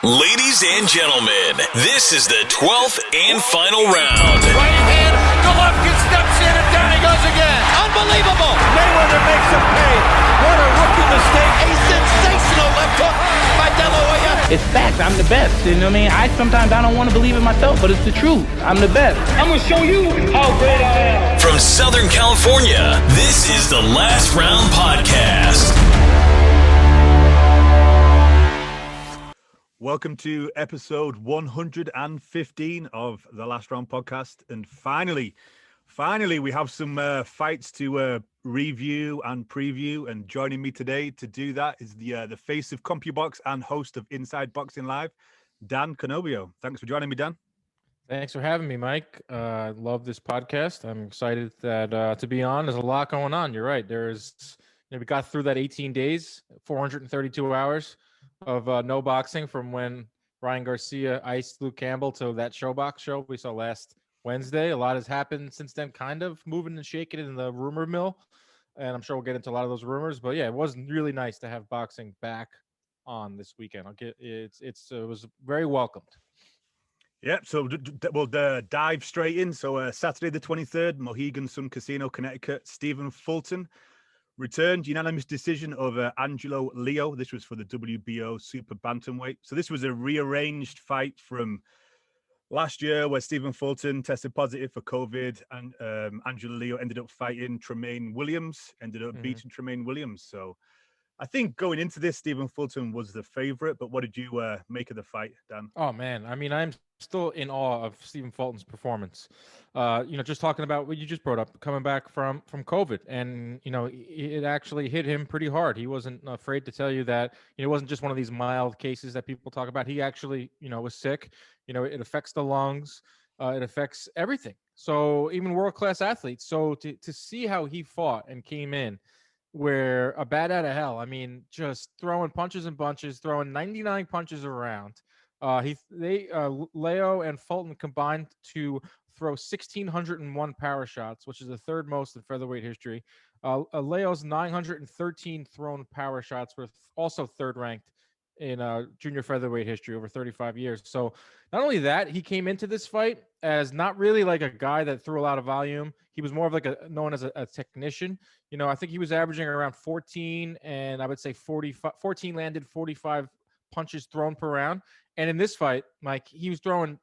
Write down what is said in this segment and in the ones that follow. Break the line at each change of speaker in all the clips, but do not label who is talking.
Ladies and gentlemen, this is the 12th and final round.
Right hand, Golovkin steps in and down he goes again. Unbelievable. Mayweather makes a pay. What a rookie mistake. A sensational left hook by De La Hoya.
It's facts. I'm the best. You know what I mean? Sometimes I don't want to believe it myself, but it's the truth. I'm the best. I'm going to show you how great I am.
From Southern California, this is the Last Round Podcast.
Welcome to episode 115 of the Last Round Podcast. And finally, we have some fights to review and preview. And joining me today to do that is the face of CompuBox and host of Inside Boxing Live, Dan Canobbio. Thanks for joining me, Dan.
Thanks for having me, Mike. I love this podcast. I'm excited that to be on. There's a lot going on. You're right. We got through that 18 days, 432 hours of no boxing from when Ryan Garcia iced Luke Campbell to that ShoBox show we saw last Wednesday. A lot has happened since then, kind of moving and shaking in the rumor mill, and I'm sure we'll get into a lot of those rumors. But yeah, it was really nice to have boxing back on this weekend. It was very welcomed.
Yeah, so we'll dive straight in. So Saturday the 23rd, Mohegan Sun Casino, Connecticut, Stephen Fulton returned unanimous decision over Angelo Leo. This was for the WBO Super Bantamweight. So this was a rearranged fight from last year where Stephen Fulton tested positive for COVID and Angelo Leo ended up fighting Tremaine Williams, beating Tremaine Williams. So I think going into this, Stephen Fulton was the favorite, but what did you make of the fight, Dan?
Oh, man. I mean, I'm still in awe of Stephen Fulton's performance. Just talking about what you just brought up, coming back from COVID, and, it actually hit him pretty hard. He wasn't afraid to tell you that it wasn't just one of these mild cases that people talk about. He actually, was sick. It affects the lungs. It affects everything. So even world-class athletes. So to see how he fought and came in, where a bat out of hell, I mean, just throwing punches and bunches, throwing 99 punches around. Leo and Fulton combined to throw 1,601 power shots, which is the third most in featherweight history. Leo's 913 thrown power shots were also third ranked in junior featherweight history over 35 years. So not only that, he came into this fight as not really like a guy that threw a lot of volume. He was more of like known as a technician. I think he was averaging around 14 and I would say 14 landed, 45 punches thrown per round. And in this fight, Mike, he still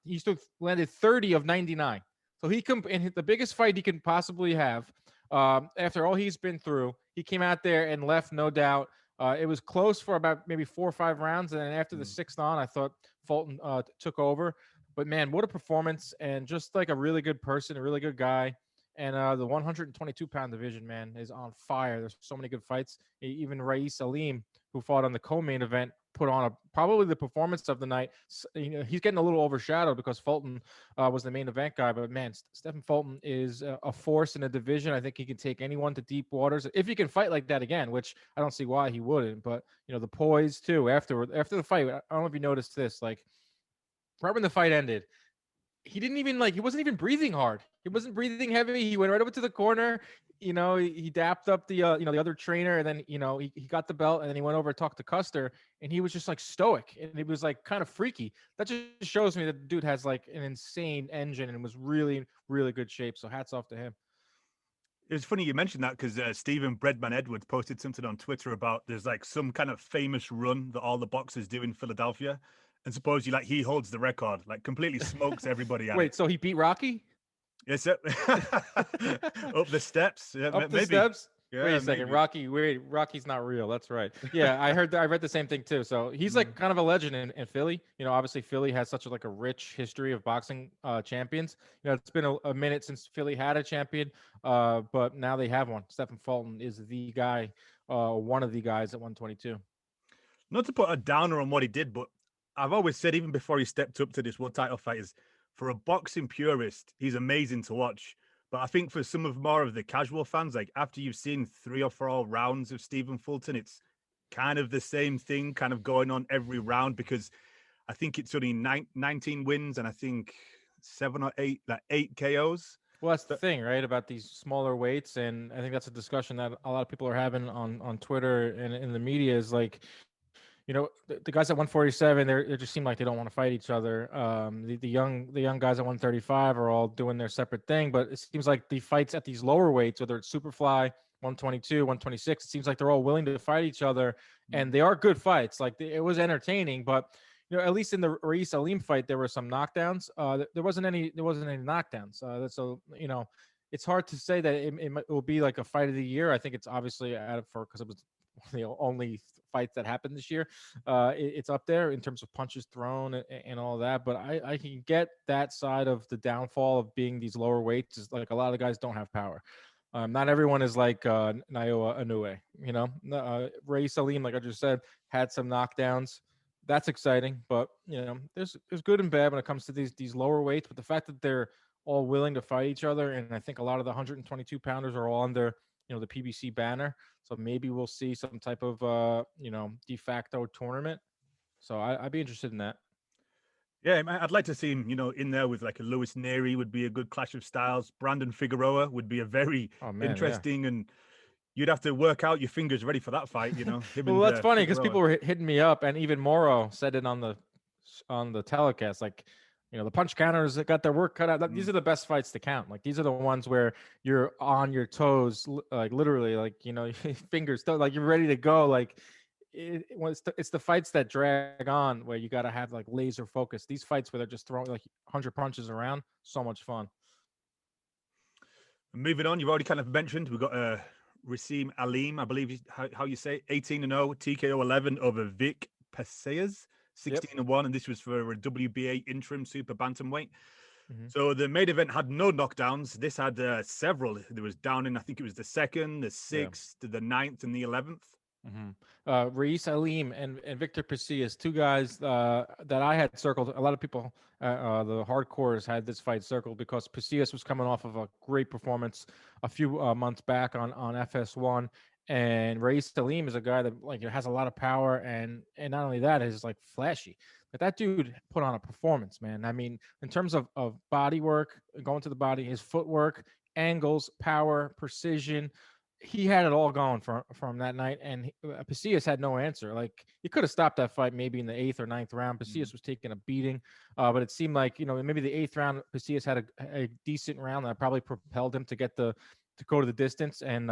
landed 30 of 99. So in the biggest fight he can possibly have, after all he's been through, he came out there and left, no doubt. It was close for about maybe 4 or 5 rounds. And then after the sixth on, I thought Fulton took over. But, man, what a performance, and just like a really good person, a really good guy. And the 122-pound division, man, is on fire. There's so many good fights. Even Rais Salim, who fought on the co-main event, put on probably the performance of the night. He's getting a little overshadowed because Fulton was the main event guy. But, man, Stephen Fulton is a force in the division. I think he can take anyone to deep waters. If he can fight like that again, which I don't see why he wouldn't. But, the poise, too, after the fight. I don't know if you noticed this. Like, right when the fight ended, he wasn't even breathing hard. He wasn't breathing heavy. He went right over to the corner. He dapped up the other trainer, and then, he got the belt, and then he went over and talked to Custer, and he was just like stoic, and it was like kind of freaky. That just shows me that the dude has like an insane engine and was really, really good shape. So hats off to him.
It was funny you mentioned that because Stephen Breadman Edwards posted something on Twitter about there's like some kind of famous run that all the boxers do in Philadelphia. And supposedly, like, he holds the record, like, completely smokes everybody out.
Wait, so he beat Rocky?
Yes, sir. Up the steps. Yeah,
Up the
maybe.
steps?
Yeah,
wait a second. Rocky's not real. That's right. Yeah, I read the same thing too. So he's like kind of a legend in Philly. Obviously Philly has such a rich history of boxing champions. It's been a minute since Philly had a champion, but now they have one. Stephen Fulton is the guy, one of the guys at 122.
Not to put a downer on what he did, but I've always said, even before he stepped up to this world title fight, is for a boxing purist, he's amazing to watch. But I think for some of more of the casual fans, like after you've seen 3 or 4 rounds of Stephen Fulton, it's kind of the same thing kind of going on every round, because I think it's only 19 wins and I think 7 or 8, like 8 KOs.
Well, that's the thing, right, about these smaller weights. And I think that's a discussion that a lot of people are having on Twitter and in the media is like, the guys at 147, they just seem like they don't want to fight each other. The young guys at 135 are all doing their separate thing, but it seems like the fights at these lower weights, whether it's Superfly, 122, 126, it seems like they're all willing to fight each other, and they are good fights. Like it was entertaining, but at least in the Reis Alim fight, there were some knockdowns. There wasn't any knockdowns. So it's hard to say that it will be like a fight of the year. I think it's obviously because it was the only fights that happened this year. It's up there in terms of punches thrown and all that. But I can get that side of the downfall of being these lower weights. Is like a lot of guys don't have power. Not everyone is like Naoya Inoue. Ray Salim, like I just said, had some knockdowns. That's exciting, but there's good and bad when it comes to these lower weights. But the fact that they're all willing to fight each other, and I think a lot of the 122 pounders are all under the PBC banner. So maybe we'll see some type of de facto tournament. So I'd be interested in that.
Yeah, I'd like to see him, in there with like a Lewis Neri would be a good clash of styles. Brandon Figueroa would be a very interesting and you'd have to work out your fingers ready for that fight,
Well, that's funny because people were hitting me up, and even Moro said it on the telecast. Like, the punch counters that got their work cut out. These are the best fights to count. Like, these are the ones where you're on your toes, like literally, like fingers, like you're ready to go. Like, it's the fights that drag on where you got to have like laser focus. These fights where they're just throwing like 100 punches around, so much fun.
Moving on, you've already kind of mentioned we've got Rasim Alim, I believe how you say 18-0, TKO 11 over Vic Paceas, 16-1, and this was for a WBA interim super bantamweight. Mm-hmm. So the main event had no knockdowns. This had several. There was down in, I think it was the 2nd, the 6th, the 9th, and the 11th.
Mm-hmm. Reis Alim and Victor Paceas, two guys that I had circled. A lot of people, the hardcores, had this fight circled because Paceas was coming off of a great performance a few months back on FS1, and Reis Alim is a guy that has a lot of power and not only that is like flashy. But that dude put on a performance, man. I mean, in terms of body work, going to the body, his footwork, angles, power, precision. He had it all going from that night, and Paceas had no answer. Like, he could have stopped that fight maybe in the 8th or 9th round. Paceas was taking a beating, but it seemed like maybe the 8th round Paceas had a decent round that probably propelled him to get to go to the distance. And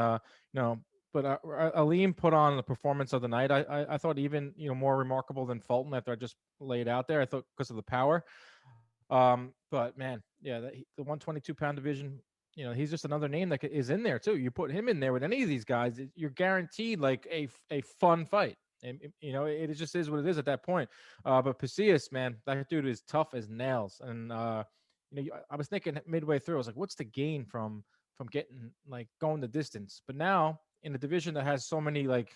but Alim put on the performance of the night. I thought even more remarkable than Fulton after I just laid out there. I thought because of the power. But man, yeah, the 122-pound division. He's just another name that is in there too. You put him in there with any of these guys, you're guaranteed like a fun fight. And it just is what it is at that point. But Paceas, man, that dude is tough as nails. And I was thinking midway through, I was like, what's the gain from getting like going the distance? But now in a division that has so many like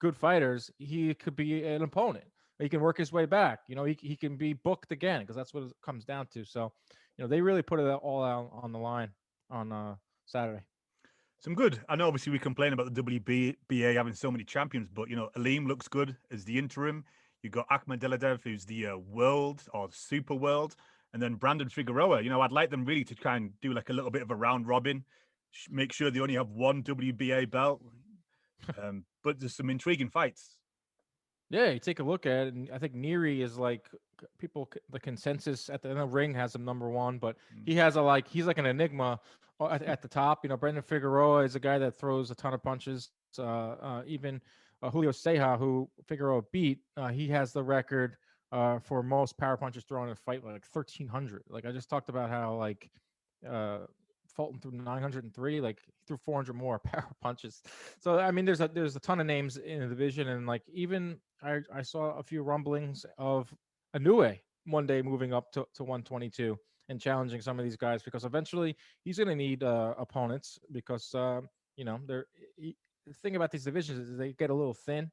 good fighters, he could be an opponent. He can work his way back. He can be booked again because that's what it comes down to. So, they really put it all out on the line on Saturday.
Some good. I know obviously we complain about the WBA having so many champions, but Alim looks good as the interim. You've got Ahmed Deladev, who's the world or super world, and then Brandon Figueroa. I'd like them really to kind of do like a little bit of a round robin, make sure they only have one WBA belt. But there's some intriguing fights. Yeah,
you take a look at it, and I think Neri is like the consensus at the ring has him number 1, but he has he's like an enigma at the top. Brendan Figueroa is a guy that throws a ton of punches. Even Julio Ceja, who Figueroa beat, he has the record for most power punches thrown in a fight, like 1,300. Like I just talked about how Fulton threw 903, like he threw 400 more power punches. So I mean, there's a ton of names in the division, and like even I saw a few rumblings of Inoue one day moving up to 122 and challenging some of these guys because eventually he's going to need opponents because the thing about these divisions is they get a little thin.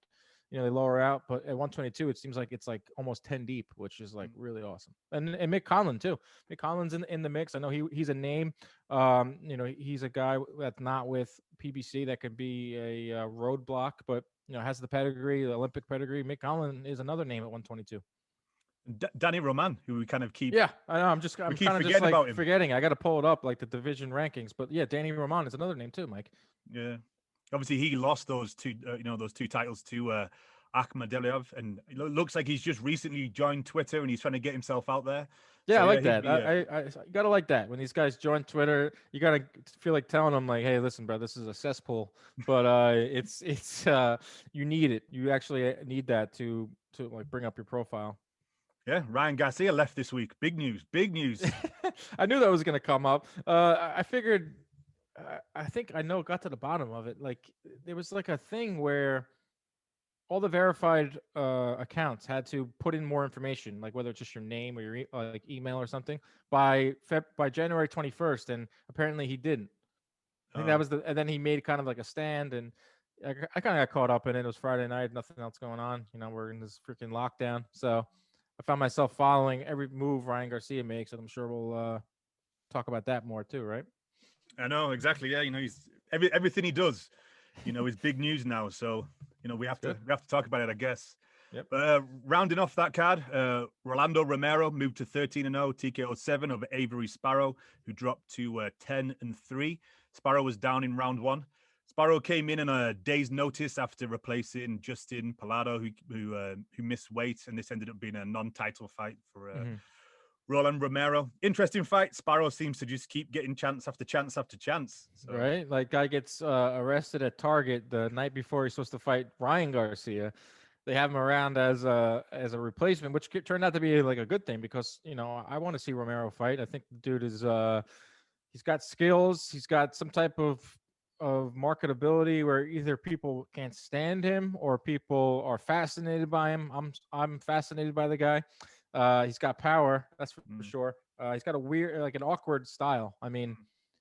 They lower out, but at 122, it seems like it's like almost 10 deep, which is like really awesome. And Mick Conlon too. Mick Conlon's in the mix. I know he's a name. He's a guy that's not with PBC that could be a roadblock, but has the pedigree, the Olympic pedigree. Mick Conlon is another name at 122.
Danny Roman, who we kind of keep.
Yeah, I know. I'm kind of just like forgetting. I got to pull it up, like the division rankings. But yeah, Danny Roman is another name too, Mike.
Yeah. Obviously, he lost those two, those two titles to Akhmadaliev, and it looks like he's just recently joined Twitter and he's trying to get himself out there.
Yeah,
So,
I like
he'd
that.
be,
I you gotta like that when these guys join Twitter. You gotta feel like telling them like, "Hey, listen, bro, this is a cesspool, but it's you need it. You actually need that to like bring up your profile."
yeah, Ryan Garcia left this week. Big news. Big news.
I knew that was gonna come up. I figured. I think I know. Got to the bottom of it. Like there was like a thing where all the verified accounts had to put in more information, like whether it's just your name or your like email or something by January 21st, and apparently he didn't. I think that was and then he made kind of like a stand, and I kind of got caught up in it. It was Friday night, nothing else going on. We're in this freaking lockdown, so I found myself following every move Ryan Garcia makes, and I'm sure we'll talk about that more too, right?
I know exactly. Yeah, he's everything he does, is big news now. So we have to talk about it, I guess.
Yep.
But rounding off that card, Rolando Romero moved to 13-0 TKO 7 over Avery Sparrow, who dropped to 10-3. Sparrow was down in round 1. Sparrow came in on a day's notice after replacing Justin Palado, who missed weight, and this ended up being a non-title fight for Roland Romero. Interesting fight. Sparrow seems to just keep getting chance after chance after chance. So.
Right? Like guy gets arrested at Target the night before he's supposed to fight Ryan Garcia. They have him around as a replacement, which turned out to be like a good thing because I want to see Romero fight. I think the dude is he's got skills. He's got some type of marketability where either people can't stand him or people are fascinated by him. I'm fascinated by the guy. He's got power, that's for sure. He's got a weird, like an awkward style. I mean,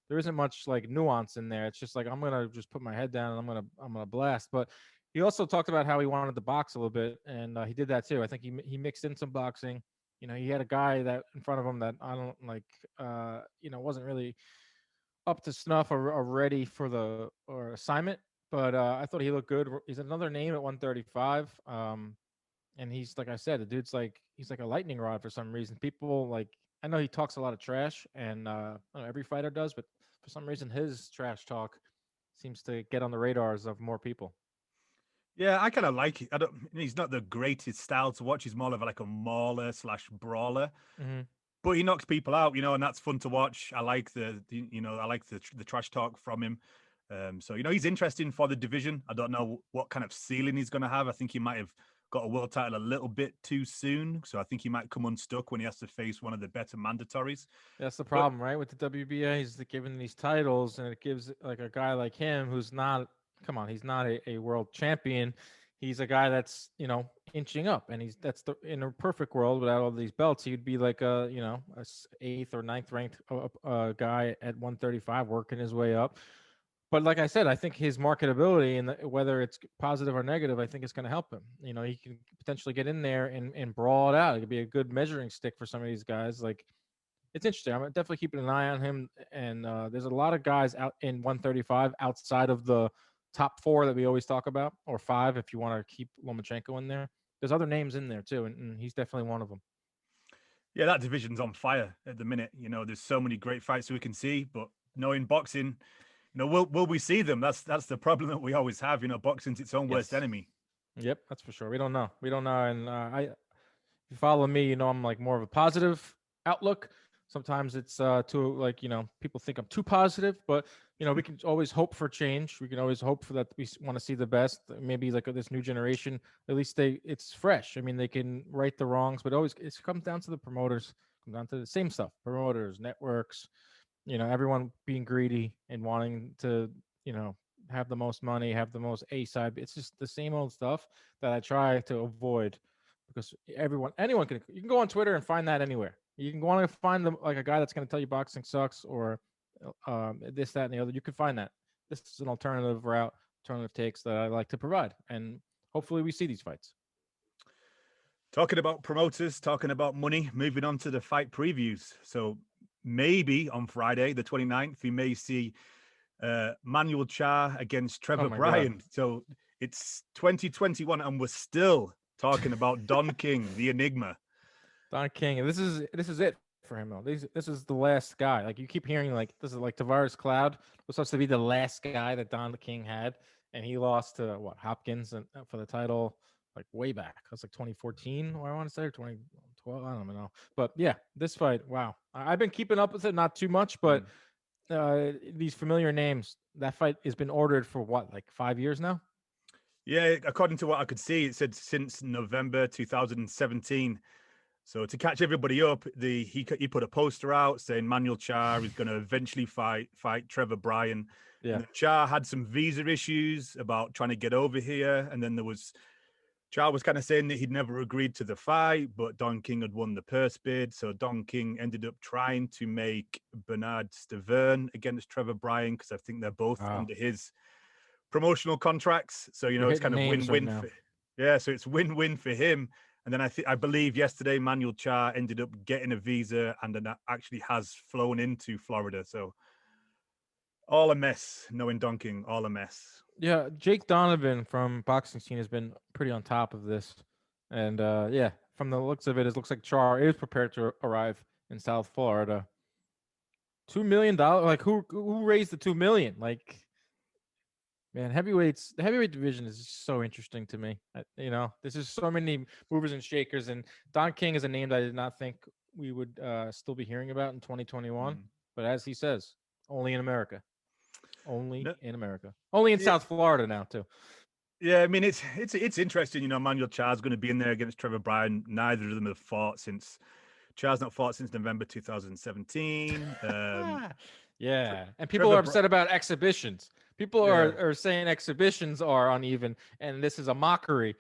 there isn't much like nuance in there. It's just like I'm gonna just put my head down and I'm gonna blast. But he also talked about how he wanted to box a little bit, and he did that too. I think he mixed in some boxing. He had a guy that in front of him that I don't like. Wasn't really up to snuff or ready for the assignment. But I thought he looked good. He's another name at 135. And he's like I said, the dude's like he's like a lightning rod for some reason. People like I know he talks a lot of trash, and I don't know, every fighter does, but for some reason his trash talk seems to get on the radars of more people.
Yeah, I kind of like it. He's not the greatest style to watch. He's more of like a mauler / brawler, but he knocks people out, and that's fun to watch. I like the trash talk from him. So he's interesting for the division. I don't know what kind of ceiling he's going to have. I think he might have got a world title a little bit too soon, so I think he might come unstuck when he has to face one of the better mandatories.
That's the problem, right? With the WBA, he's given these titles, and it gives like a guy like him who's not. Come on, he's not a world champion. He's a guy that's inching up, and in a perfect world without all these belts, he'd be like a 8th or 9th ranked guy at 135, working his way up. But like I said, I think his marketability and whether it's positive or negative, I think it's going to help him. He can potentially get in there and brawl it out. It could be a good measuring stick for some of these guys. Like, it's interesting. I'm definitely keeping an eye on him. And there's a lot of guys out in 135 outside of the top 4 that we always talk about, or 5 if you want to keep Lomachenko in there. There's other names in there too, and he's definitely one of them.
Yeah, that division's on fire at the minute. There's so many great fights we can see, but knowing boxing, will we see them? That's the problem that we always have. Boxing's its own worst enemy.
Yep, that's for sure. We don't know. And if you follow me, I'm like more of a positive outlook. Sometimes it's too like people think I'm too positive, but we can always hope for change. We can always hope for that. We want to see the best. Maybe like this new generation, at least it's fresh. I mean, they can right the wrongs, but always it comes down to the promoters. It comes down to the same stuff: promoters, networks. Everyone being greedy and wanting to have the most money, have the most A side. It's just the same old stuff that I try to avoid because anyone can. You can go on Twitter and find that anywhere. You can want to find like a guy that's going to tell you boxing sucks or this, that, and the other. You can find that. This is an alternative route, alternative takes that I like to provide, and hopefully we see these fights.
Talking about promoters, talking about money, moving on to the fight previews. So maybe on Friday, the 29th, we may see Manuel Cha against Trevor Bryan. God. So it's 2021, and we're still talking about Don King, the Enigma.
Don King, and this is it for him though. This is the last guy. Like you keep hearing, like this is like Tavares Cloud was supposed to be the last guy that Don King had, and he lost to Hopkins for the title like way back. That's like 2014, or I want to say, or 2012. I don't know. But yeah, this fight, wow. I've been keeping up with it, not too much, but these familiar names. That fight has been ordered for what, like 5 years now?
Yeah, according to what I could see, it said since November 2017. So to catch everybody up, he put a poster out saying Manuel Char is going to eventually fight Trevor Bryan.
Yeah.
And Char had some visa issues about trying to get over here, and then Char was kind of saying that he'd never agreed to the fight, but Don King had won the purse bid. So Don King ended up trying to make Bernard Stavern against Trevor Bryan because I think they're both under his promotional contracts. So,
You're
it's
hitting
kind of
names
win-win.
right
Yeah, so it's win-win for him. And then I believe yesterday Manuel Char ended up getting a visa and then actually has flown into Florida. So all a mess, knowing Don King, all a mess.
Yeah, Jake Donovan from Boxing Scene has been pretty on top of this. And yeah, from the looks of it, it looks like Char is prepared to arrive in South Florida. $2 million? Like who raised the 2 million? Like, man, the heavyweight division is just so interesting to me. This is so many movers and shakers, and Don King is a name that I did not think we would still be hearing about in 2021. But as he says, only in America. Only in America. Only in South Florida now too.
Yeah, I mean it's interesting. Manuel Char's going to be in there against Trevor Bryan. Neither of them have fought since. Char's not fought since November 2017.
Yeah, and people are upset about exhibitions. People are saying exhibitions are uneven, and this is a mockery.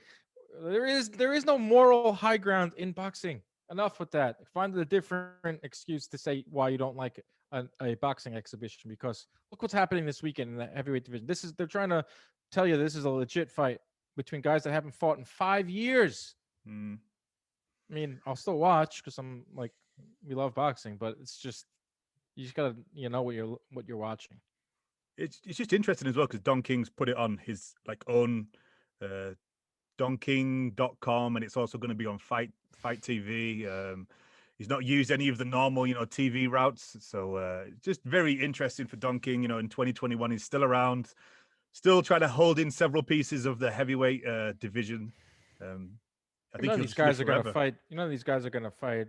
There is no moral high ground in boxing. Enough with that. Find a different excuse to say why you don't like a boxing exhibition, because look what's happening this weekend in the heavyweight division. They're trying to tell you this is a legit fight between guys that haven't fought in 5 years. I mean, I'll still watch because we love boxing, but it's just, you just gotta know what you're watching.
It's just interesting as well because Don King's put it on his own donking.com, and it's also going to be on Fight TV. He's not used any of the normal TV routes, so just very interesting for Don King. In 2021, he's still around, still trying to hold in several pieces of the heavyweight division. I think
these guys are going to fight. These guys are going to fight.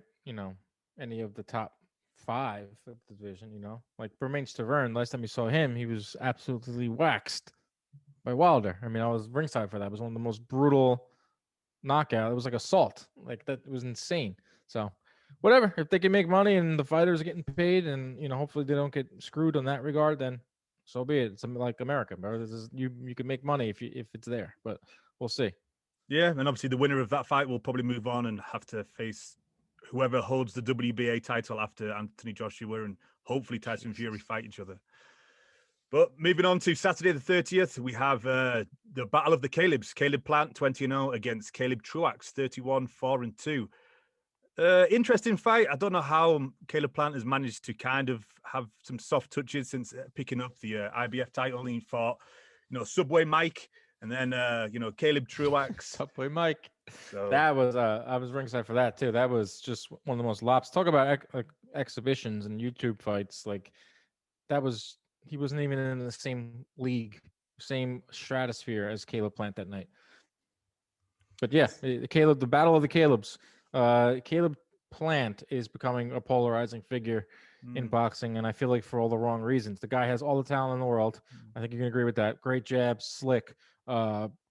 Any of the top 5 of the division. Like Bermain Stavern. Last time you saw him, he was absolutely waxed by Wilder. I mean, I was ringside for that. It was one of the most brutal knockout. It was like assault. Like that was insane. So, whatever. If they can make money and the fighters are getting paid, and hopefully they don't get screwed in that regard, then so be it. It's like America, bro. This is you can make money if it's there, but we'll see.
Yeah, and obviously the winner of that fight will probably move on and have to face whoever holds the WBA title after Anthony Joshua and hopefully Tyson Fury fight each other. But moving on to Saturday the 30th, we have the Battle of the Calebs. Caleb Plant, 20-0 against Caleb Truax, 31-4-2. Interesting fight. I don't know how Caleb Plant has managed to kind of have some soft touches since picking up the IBF title. He fought, Subway Mike, and then Caleb Truax.
Subway Mike.
So,
that was I was ringside for that too. That was just one of the most lops. Talk about exhibitions and YouTube fights. Like that was, he wasn't even in the same league, same stratosphere as Caleb Plant that night. But yeah, the Battle of the Calebs. Caleb Plant is becoming a polarizing figure in boxing, and I feel like for all the wrong reasons. The guy has all the talent in the world. I think you can agree with that. Great jab, slick,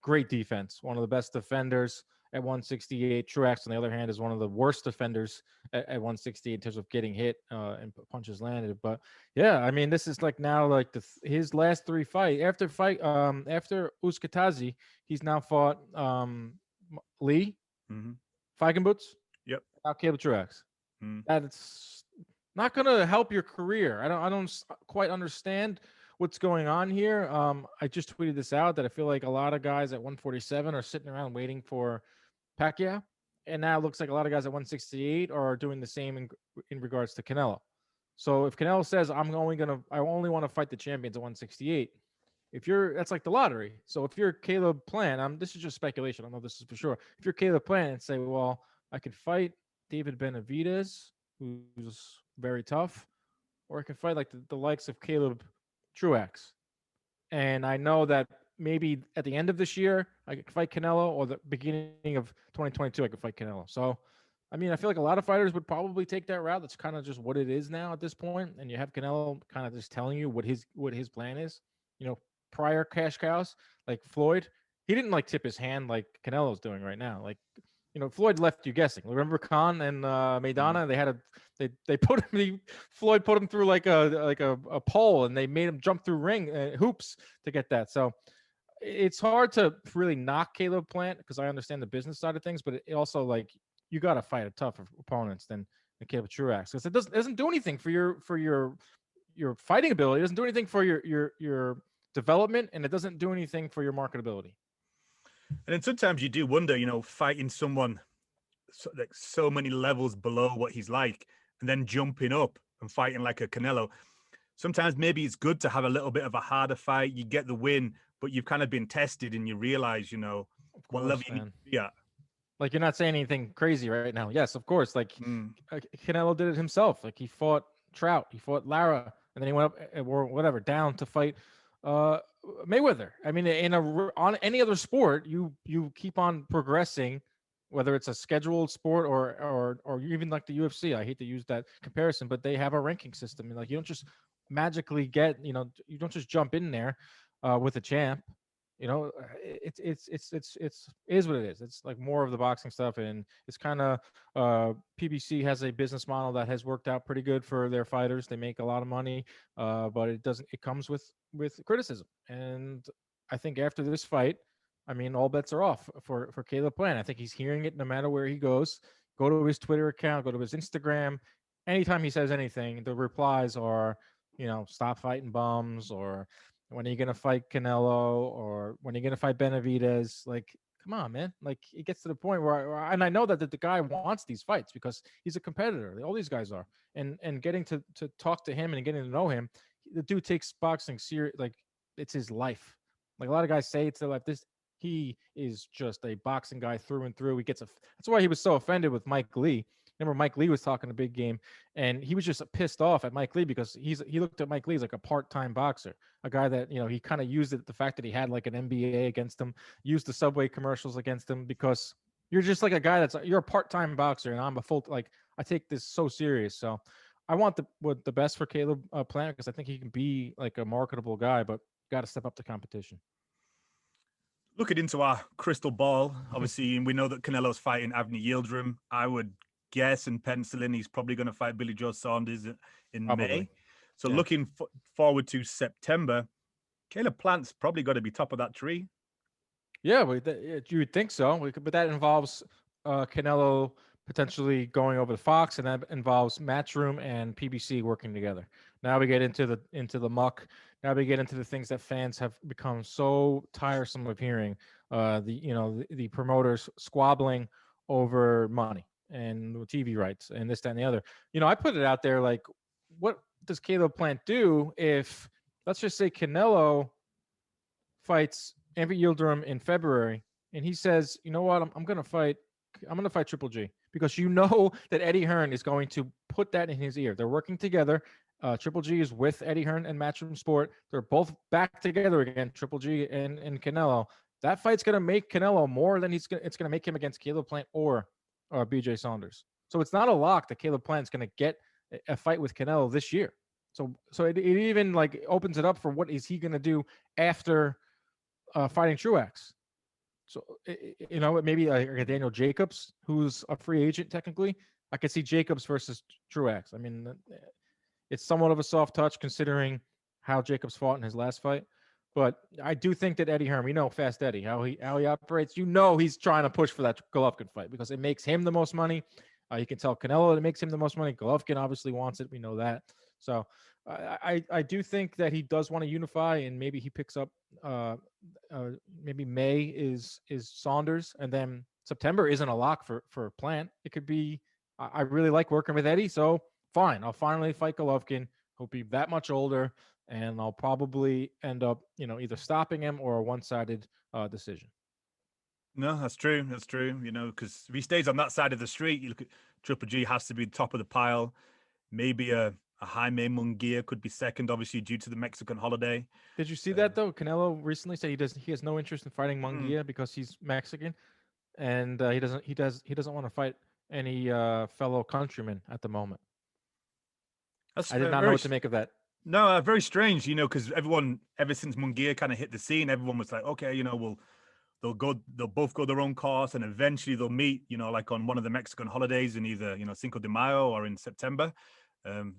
great defense. One of the best defenders at 168. Truax, on the other hand, is one of the worst defenders at 168 in terms of getting hit and punches landed. But yeah, I mean, this is like now like his last 3 fights. After Uskatazi, he's now fought Lee, Feigenbutz,
yep,
now Caleb Truax. That's not going to help your career. I don't quite understand what's going on here. I just tweeted this out that I feel like a lot of guys at 147 are sitting around waiting for Pacquiao, and now it looks like a lot of guys at 168 are doing the same in regards to Canelo. So if Canelo says I only want to fight the champions at 168, that's like the lottery. So if you're Caleb Plant, this is just speculation. I don't know if this is for sure. If you're Caleb Plant and say, well, I could fight David Benavidez, who's very tough, or I can fight like the likes of Caleb Truax. And I know that maybe at the end of this year I could fight Canelo, or the beginning of 2022 I could fight Canelo. So, I mean, I feel like a lot of fighters would probably take that route. That's kind of just what it is now at this point. And you have Canelo kind of just telling you what his plan is. You know, prior cash cows like Floyd, he didn't like tip his hand like Canelo's doing right now. Like, you know, Floyd left you guessing. Remember Khan and Maidana? They had they put him. Floyd put him through like a pole, and they made him jump through hoops to get that. So it's hard to really knock Caleb Plant because I understand the business side of things, but it also, like, you got to fight a tougher opponents than Caleb Truax, because it doesn't do anything for your fighting ability. It doesn't do anything for your development, and it doesn't do anything for your marketability.
And then sometimes you do wonder, you know, fighting someone so many levels below what he's like, and then jumping up and fighting like a Canelo. Sometimes maybe it's good to have a little bit of a harder fight. You get the win, but you've kind of been tested, and you realize, you know, what level you need to be at. Like,
you're not saying anything crazy right now. Yes, of course. Like, Canelo did it himself. Like, he fought Trout, he fought Lara, and then he went up or whatever down to fight Mayweather. I mean, on any other sport, you keep on progressing, whether it's a scheduled sport or even like the UFC. I hate to use that comparison, but they have a ranking system. And like, you don't just magically get, you know, you don't just jump in there with a champ. You know, it's is what it is. It's like more of the boxing stuff, and it's kind of PBC has a business model that has worked out pretty good for their fighters. They make a lot of money, but it comes with criticism. And I think after this fight, I mean, all bets are off for Caleb Plant. I think he's hearing it no matter where he goes. Go to his Twitter account, go to his Instagram. Anytime he says anything, the replies are, you know, stop fighting bums, or when are you going to fight Canelo, or when are you going to fight Benavidez? Like, come on, man. Like, it gets to the point where and I know that the guy wants these fights because he's a competitor. All these guys are. And getting to talk to him and getting to know him, the dude takes boxing serious. Like, it's his life. Like, a lot of guys say it's their life. He is just a boxing guy through and through. That's why he was so offended with Mike Lee. Remember, Mike Lee was talking a big game, and he was just pissed off at Mike Lee because he looked at Mike Lee as like a part-time boxer, a guy that, you know, he kind of used it, the fact that he had like an NBA against him, used the Subway commercials against him, because you're just like a guy you're a part-time boxer, and I'm a full, like, I take this so serious. So I want the best for Caleb Plant, because I think he can be like a marketable guy, but got to step up the competition.
Looking into our crystal ball, obviously, we know that Canelo's fighting Avni Yildirim. I would guess and pencil in he's probably going to fight Billy Joe Saunders in May. So yeah, looking forward to September. Caleb Plant's probably got to be top of that tree.
Yeah, you would think so. But that involves Canelo potentially going over to Fox, and that involves Matchroom and PBC working together. Now we get into the muck. Now we get into the things that fans have become so tiresome of hearing. The promoters squabbling over money and TV rights and this, that, and the other. You know, I put it out there, like, what does Caleb Plant do if, let's just say, Canelo fights Avni Yildirim in February, and he says, you know what, I'm going to fight Triple G, because you know that Eddie Hearn is going to put that in his ear. They're working together. Triple G is with Eddie Hearn and Matchroom Sport. They're both back together again, Triple G and Canelo. That fight's going to make Canelo more than it's going to make him against Caleb Plant or BJ Saunders. So it's not a lock that Caleb Plant's going to get a fight with Canelo this year. So it even like opens it up for what is he going to do after fighting Truax. So, you know, maybe like a Daniel Jacobs, who's a free agent technically. I could see Jacobs versus Truax. I mean, it's somewhat of a soft touch considering how Jacobs fought in his last fight. But I do think that Eddie Hearn, we know Fast Eddie, how he operates. You know, he's trying to push for that Golovkin fight because it makes him the most money. You can tell Canelo it makes him the most money. Golovkin obviously wants it. We know that. So I do think that he does want to unify, and maybe he picks up. Maybe May is Saunders, and then September isn't a lock for Plant. It could be. I really like working with Eddie, so fine. I'll finally fight Golovkin. He'll be that much older, and I'll probably end up, you know, either stopping him or a one-sided decision.
No, that's true. That's true. You know, because if he stays on that side of the street, you look at Triple G has to be top of the pile. Maybe a Jaime Munguia could be second, obviously due to the Mexican holiday.
Did you see that though? Canelo recently said he has no interest in fighting Munguia because he's Mexican, and he doesn't want to fight any fellow countrymen at the moment.
That's
I did not know what to make of that.
No, very strange, because everyone, ever since Munguia kind of hit the scene, everyone was like, okay, they'll both go their own course, and eventually they'll meet, like on one of the Mexican holidays in either, Cinco de Mayo or in September.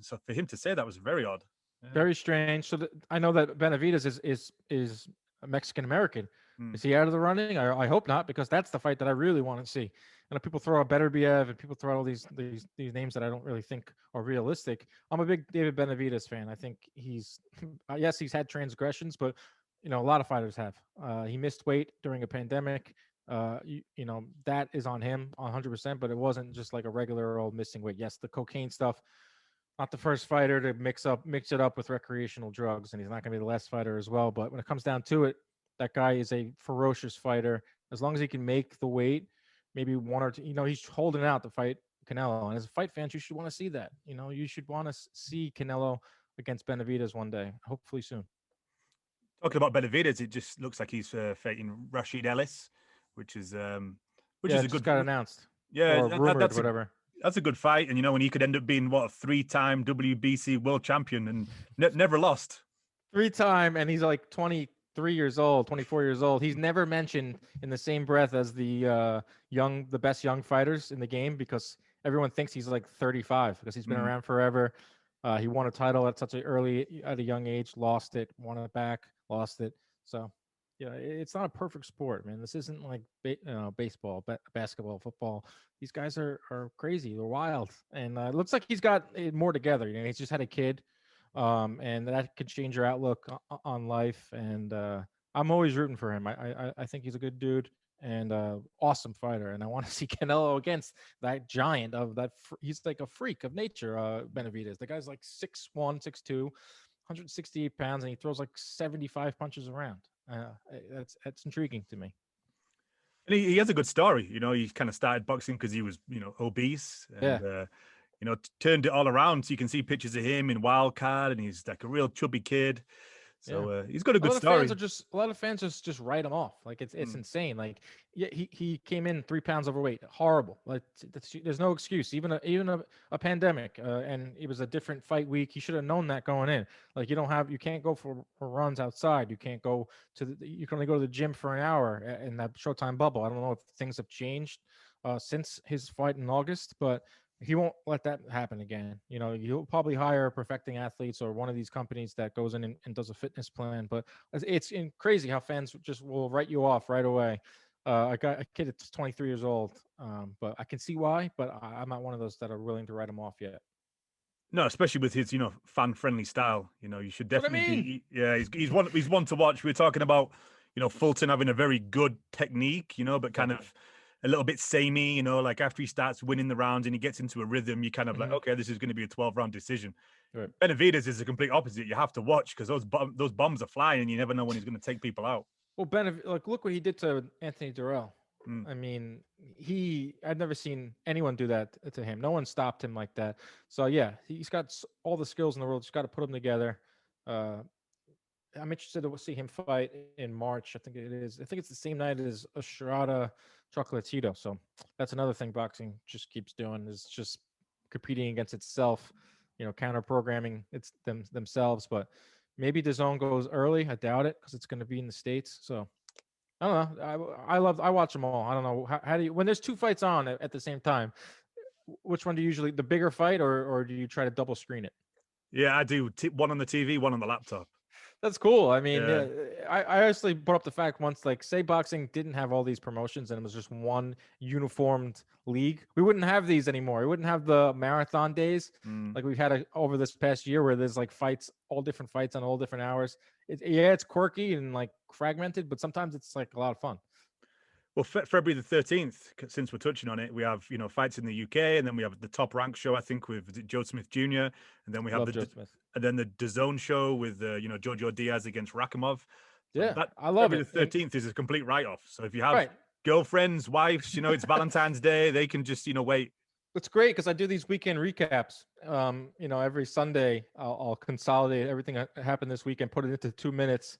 So for him to say that was very odd.
Yeah. Very strange. So I know that Benavidez is Mexican American. Is he out of the running? I hope not, because that's the fight that I really want to see. And people throw out Beterbiev and people throw out all these names that I don't really think are realistic. I'm a big David Benavidez fan. I think he's had transgressions, but a lot of fighters have. He missed weight during a pandemic. That is on him 100%, but it wasn't just like a regular old missing weight. Yes, the cocaine stuff. Not the first fighter to mix it up with recreational drugs, and he's not going to be the last fighter as well. But when it comes down to it, that guy is a ferocious fighter. As long as he can make the weight, maybe one or two, he's holding out to fight Canelo. And as fight fans, you should want to see that. You should want to see Canelo against Benavidez one day, hopefully soon.
Talking about Benavidez, it just looks like he's fighting Rashid Ellis, which is a good.
Got announced.
Yeah,
or rumored,
that's
whatever.
That's a good fight, and when he could end up being a 3-time WBC world champion and never lost.
3-time, and he's like 23 years old, 24 years old. He's never mentioned in the same breath as the best young fighters in the game, because everyone thinks he's like 35 because he's been around forever. He won a title at at a young age, lost it, won it back, lost it. So, it's not a perfect sport, man. This isn't like baseball, basketball, football. These guys are crazy. They're wild, and it looks like he's got it more together. He's just had a kid, and that could change your outlook on life. And I'm always rooting for him. I think he's a good dude and awesome fighter. And I want to see Canelo against that giant of that. He's like a freak of nature. Benavidez. The guy's like 6'1", 6'2", 168 pounds, and he throws like 75 punches around. That's intriguing to me.
And he has a good story. He kind of started boxing because he was, obese, and turned it all around. So you can see pictures of him in Wildcard, and he's like a real chubby kid. So he's got a good story.
A lot of fans just write him off. Like it's insane. Like he came in 3 pounds overweight. Horrible. Like there's no excuse. Even a pandemic, and it was a different fight week. He should have known that going in. Like you can't go for runs outside. You can't go you can only go to the gym for an hour in that Showtime bubble. I don't know if things have changed since his fight in August, but he won't let that happen again. He'll probably hire perfecting athletes or one of these companies that goes in and does a fitness plan. But it's crazy how fans just will write you off right away. I got a kid that's 23 years old, but I can see why. But I'm not one of those that are willing to write him off yet.
No, especially with his fan-friendly style. You should definitely. He's one to watch. We're talking about Fulton having a very good technique, but kind of a little bit samey, like after he starts winning the rounds and he gets into a rhythm, you kind of like, okay, this is going to be a 12-round decision. Right. Benavidez is the complete opposite. You have to watch because those bombs are flying and you never know when he's going to take people out.
Well, look what he did to Anthony Durrell. I mean, I've never seen anyone do that to him. No one stopped him like that. So yeah, he's got all the skills in the world. Just got to put them together. I'm interested to see him fight in March. I think it's the same night as Estrada Chocolatito. So that's another thing boxing just keeps doing, is just competing against itself, counter programming themselves. But maybe DAZN goes early. I doubt it because it's going to be in the States. So I don't know. I watch them all. I don't know. How do you, when there's 2 fights on at the same time, which one do you usually, the bigger fight or do you try to double screen it?
Yeah, I do. One on the TV, one on the laptop.
That's cool. I mean, I honestly brought up the fact once, like, say boxing didn't have all these promotions and it was just one uniformed league, we wouldn't have these anymore. We wouldn't have the marathon days like we've had over this past year, where there's like all different fights on all different hours. It's quirky and like fragmented, but sometimes it's like a lot of fun.
Well, February the 13th, since we're touching on it, we have, fights in the UK, and then we have the Top Rank show, I think, with Joe Smith Jr., and then we have the DAZN show with, Jojo Diaz against Rakhimov.
Yeah,
so
I love
February
it.
The 13th is a complete write-off. So if you have girlfriends, wives, it's Valentine's Day, they can just, wait.
It's great because I do these weekend recaps. Every Sunday I'll consolidate everything that happened this weekend, put it into 2 minutes,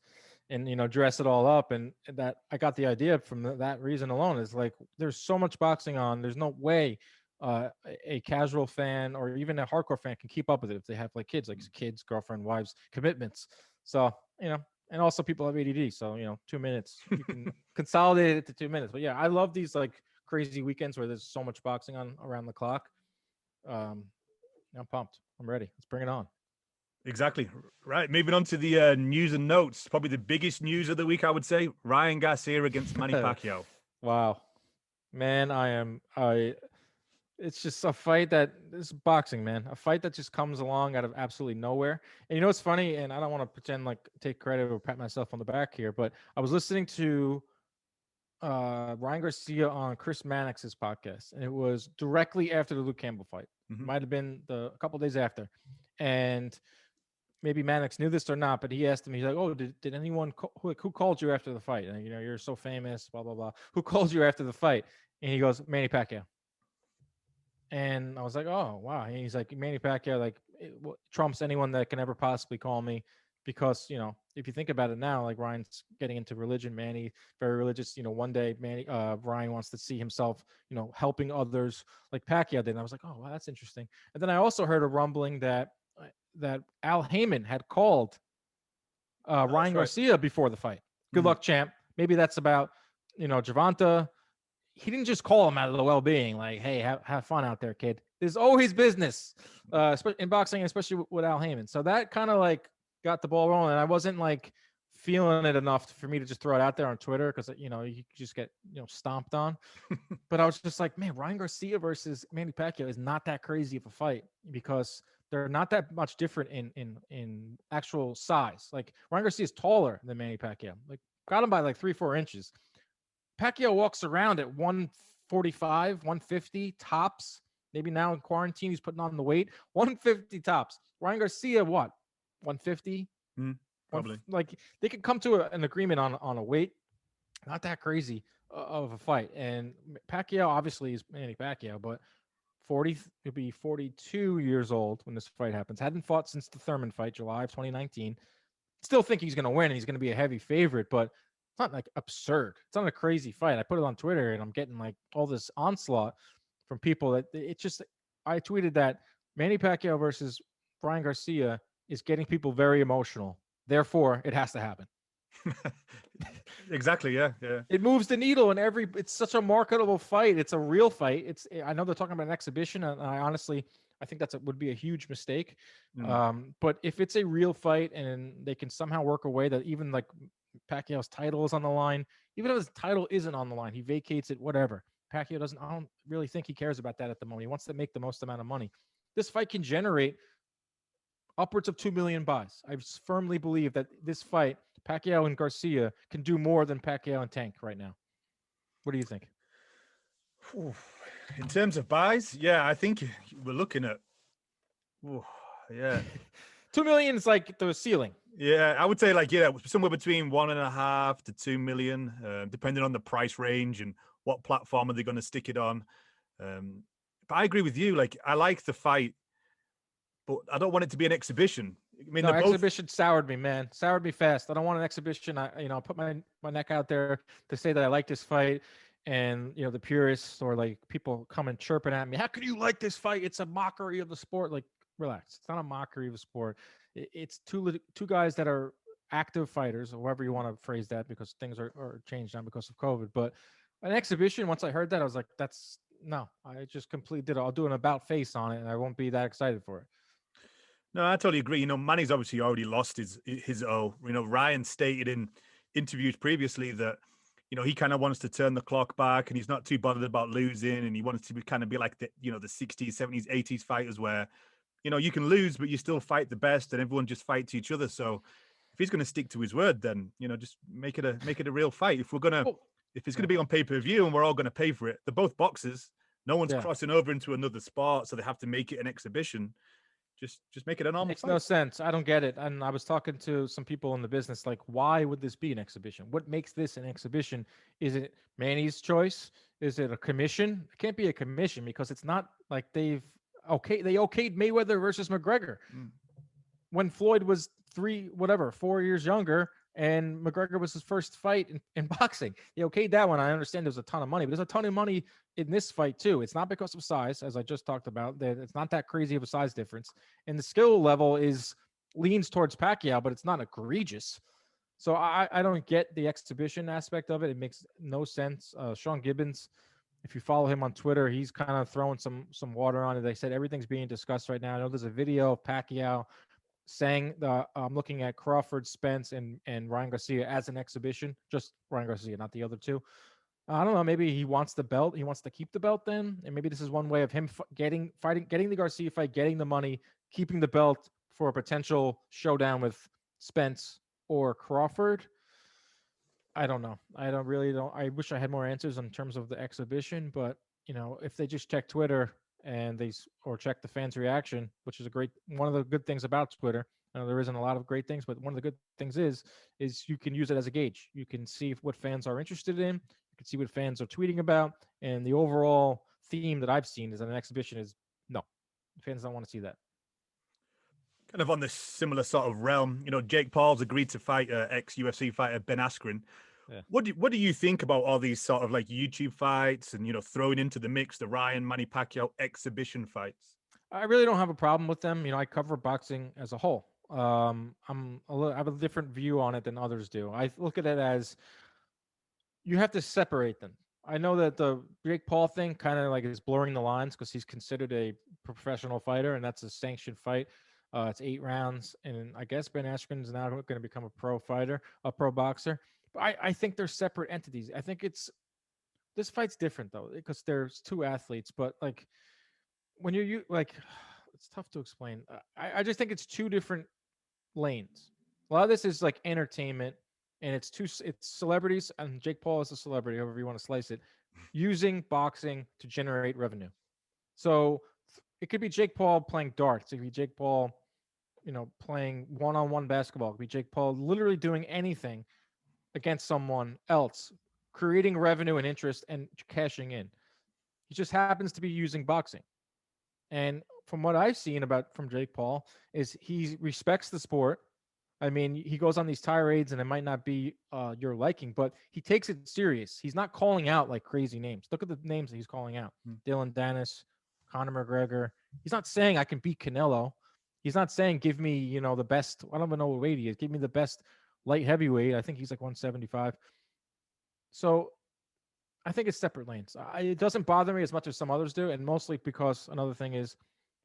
and dress it all up. And that I got the idea from that reason alone. Is like there's so much boxing on. There's no way a casual fan or even a hardcore fan can keep up with it if they have like kids, girlfriend, wives, commitments. So and also people have ADD. So 2 minutes you can consolidate it to 2 minutes. But yeah, I love these like crazy weekends where there's so much boxing on around the clock. I'm pumped. I'm ready. Let's bring it on.
Exactly. Right. Moving on to the news and notes. Probably the biggest news of the week, I would say. Ryan Garcia against Manny Pacquiao.
Wow. Man, it's just a fight that is boxing, man. A fight that just comes along out of absolutely nowhere. And it's funny, and I don't want to pretend like take credit or pat myself on the back here, but I was listening to Ryan Garcia on Chris Mannix's podcast, and it was directly after the Luke Campbell fight.
Mhm.
Might have been a couple days after, and maybe Mannix knew this or not, but he asked him. He's like, "Oh, did anyone who called you after the fight? And, you're so famous, blah blah blah. Who called you after the fight?" And he goes, "Manny Pacquiao." And I was like, "Oh wow!" And he's like, "Manny Pacquiao trumps anyone that can ever possibly call me." Because if you think about it now, like Ryan's getting into religion, Manny very religious. One day Ryan wants to see himself, helping others like Pacquiao did. And I was like, oh wow, that's interesting. And then I also heard a rumbling that Al Heyman had called Ryan Garcia before the fight. Good luck, champ. Maybe that's about Gervonta. He didn't just call him out of the well-being, like, hey, have fun out there, kid. There's always business, in boxing, especially with Al Heyman. So that kind of like got the ball rolling, and I wasn't like feeling it enough for me to just throw it out there on Twitter because you just get stomped on. But I was just like, man, Ryan Garcia versus Manny Pacquiao is not that crazy of a fight because they're not that much different in actual size. Like Ryan Garcia is taller than Manny Pacquiao, like got him by like 3-4 inches. Pacquiao walks around at 145, 150 tops. Maybe now in quarantine he's putting on the weight. 150 tops. Ryan Garcia, what? 150,
probably.
Like they could come to an agreement on a weight, not that crazy of a fight. And Pacquiao obviously is Manny Pacquiao, but he'll be 42 years old when this fight happens. Hadn't fought since the Thurman fight, July of 2019. Still think he's going to win and he's going to be a heavy favorite, but it's not like absurd. It's not a crazy fight. I put it on Twitter and I'm getting like all this onslaught from people that I tweeted that Manny Pacquiao versus Ryan Garcia is getting people very emotional. Therefore, it has to happen.
Exactly. Yeah.
It moves the needle, and it's such a marketable fight. It's a real fight. I know they're talking about an exhibition, and I think would be a huge mistake. But if it's a real fight and they can somehow work a way that even like Pacquiao's title is on the line, even if his title isn't on the line, he vacates it, whatever. Pacquiao I don't really think he cares about that at the moment. He wants to make the most amount of money. This fight can generate upwards of 2 million buys. I firmly believe that this fight, Pacquiao and Garcia, can do more than Pacquiao and Tank right now. What do you think?
In terms of buys, yeah, I think we're looking at,
2 million is like the ceiling.
Yeah, I would say somewhere between 1.5 to 2 million, depending on the price range and what platform are they going to stick it on. But I agree with you. Like, I like the fight, but I don't want it to be an exhibition. I mean,
exhibition soured me, man. Soured me fast. I don't want an exhibition. I put my neck out there to say that I like this fight, and the purists or like people come and chirping at me. How can you like this fight? It's a mockery of the sport. Like, relax. It's not a mockery of the sport. It's two guys that are active fighters, or however you want to phrase that, because things are changed now because of COVID. But an exhibition, once I heard that, I was like, I just completely did it. I'll do an about face on it, and I won't be that excited for it.
No, I totally agree. Manny's obviously already lost his O. Ryan stated in interviews previously that, he kind of wants to turn the clock back and he's not too bothered about losing. And he wants to kind of be like the 60s, 70s, 80s fighters where, you can lose, but you still fight the best and everyone just fights each other. So if he's going to stick to his word, then, just make it a real fight. If it's going to be on pay-per-view and we're all going to pay for it, they're both boxers. No one's crossing over into another sport. So they have to make it an exhibition. Just make it a normal
Makes
fight.
no sense. I don't get it. And I was talking to some people in the business, like, why would this be an exhibition? What makes this an exhibition? Is it Manny's choice? Is it a commission? It can't be a commission because it's not like they okayed Mayweather versus McGregor when Floyd was 4 years younger, and McGregor was his first fight in boxing. They okayed that one. I understand there's a ton of money, but there's a ton of money in this fight too. It's not because of size, as I just talked about. That it's not that crazy of a size difference, and the skill level leans towards Pacquiao, but it's not egregious. So I don't get the exhibition aspect of it. It makes no sense. Sean Gibbons, if you follow him on Twitter, he's kind of throwing some water on it. They said everything's being discussed right now. I know there's a video of Pacquiao saying I'm looking at Crawford, Spence, and Ryan Garcia as an exhibition. Just Ryan Garcia, not the other two. I don't know. Maybe he wants the belt. He wants to keep the belt then, and maybe this is one way of him getting the Garcia fight, getting the money, keeping the belt for a potential showdown with Spence or Crawford. I don't know. I wish I had more answers in terms of the exhibition, but if they just check Twitter and or check the fans' reaction, which is one of the good things about Twitter. I know there isn't a lot of great things, but one of the good things is you can use it as a gauge. You can see what fans are interested in. You can see what fans are tweeting about, and the overall theme that I've seen is that an exhibition is no. Fans don't want to see that.
Kind of on this similar sort of realm, Jake Paul's agreed to fight ex-UFC fighter Ben Askren. Yeah. What do you think about all these sort of like YouTube fights and throwing into the mix the Ryan Manny Pacquiao exhibition fights?
I really don't have a problem with them. I cover boxing as a whole. I have a different view on it than others do. I look at it as you have to separate them. I know that the Jake Paul thing kind of like is blurring the lines because he's considered a professional fighter, and that's a sanctioned fight. It's 8 rounds, and I guess Ben Askren is now going to become a pro fighter, a pro boxer. But I think they're separate entities. I think this fight's different though because there's 2 athletes, but like when you like, it's tough to explain. I just think it's 2 different lanes. A lot of this is like entertainment, and it's celebrities, and Jake Paul is a celebrity, however you want to slice it, using boxing to generate revenue. So it could be Jake Paul playing darts. It could be Jake Paul, playing one-on-one basketball. It could be Jake Paul literally doing anything against someone else, creating revenue and interest and cashing in. He just happens to be using boxing. And from what I've seen from Jake Paul is he respects the sport. I mean, he goes on these tirades and it might not be your liking, but he takes it serious. He's not calling out like crazy names. Look at the names that he's calling out. Dylan Dennis, Conor McGregor. He's not saying I can beat Canelo. He's not saying give me, the best. I don't even know what weight he is. Give me the best light heavyweight. I think he's like 175. So I think it's separate lanes. It doesn't bother me as much as some others do. And mostly because another thing is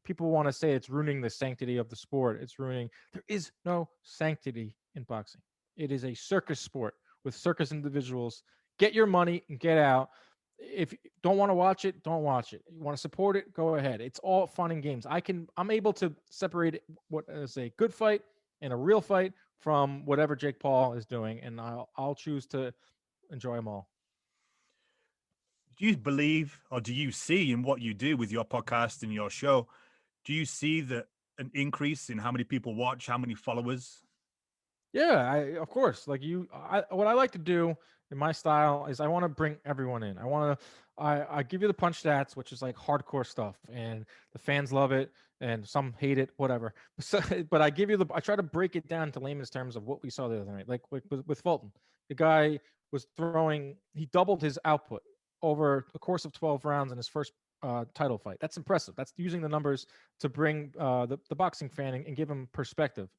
people want to say it's ruining the sanctity of the sport. There is no sanctity in boxing. It is a circus sport with circus individuals. Get your money and get out. If you don't want to watch it, don't watch it. You want to support it, go ahead. It's all fun and games. I'm able to separate what is a good fight and a real fight from whatever Jake Paul is doing, and I'll choose to enjoy them all.
Do you believe, or do you see in what you do with your podcast and your show, do you see an increase in how many people watch, how many followers?
Yeah, of course. Like what I like to do in my style is I want to bring everyone in. I give you the punch stats, which is like hardcore stuff, and the fans love it, and some hate it, whatever. So, but I try to break it down to layman's terms of what we saw the other night. Like with Fulton, the guy was he doubled his output over the course of 12 rounds in his first title fight. That's impressive. That's using the numbers to bring the boxing fan and give him perspective.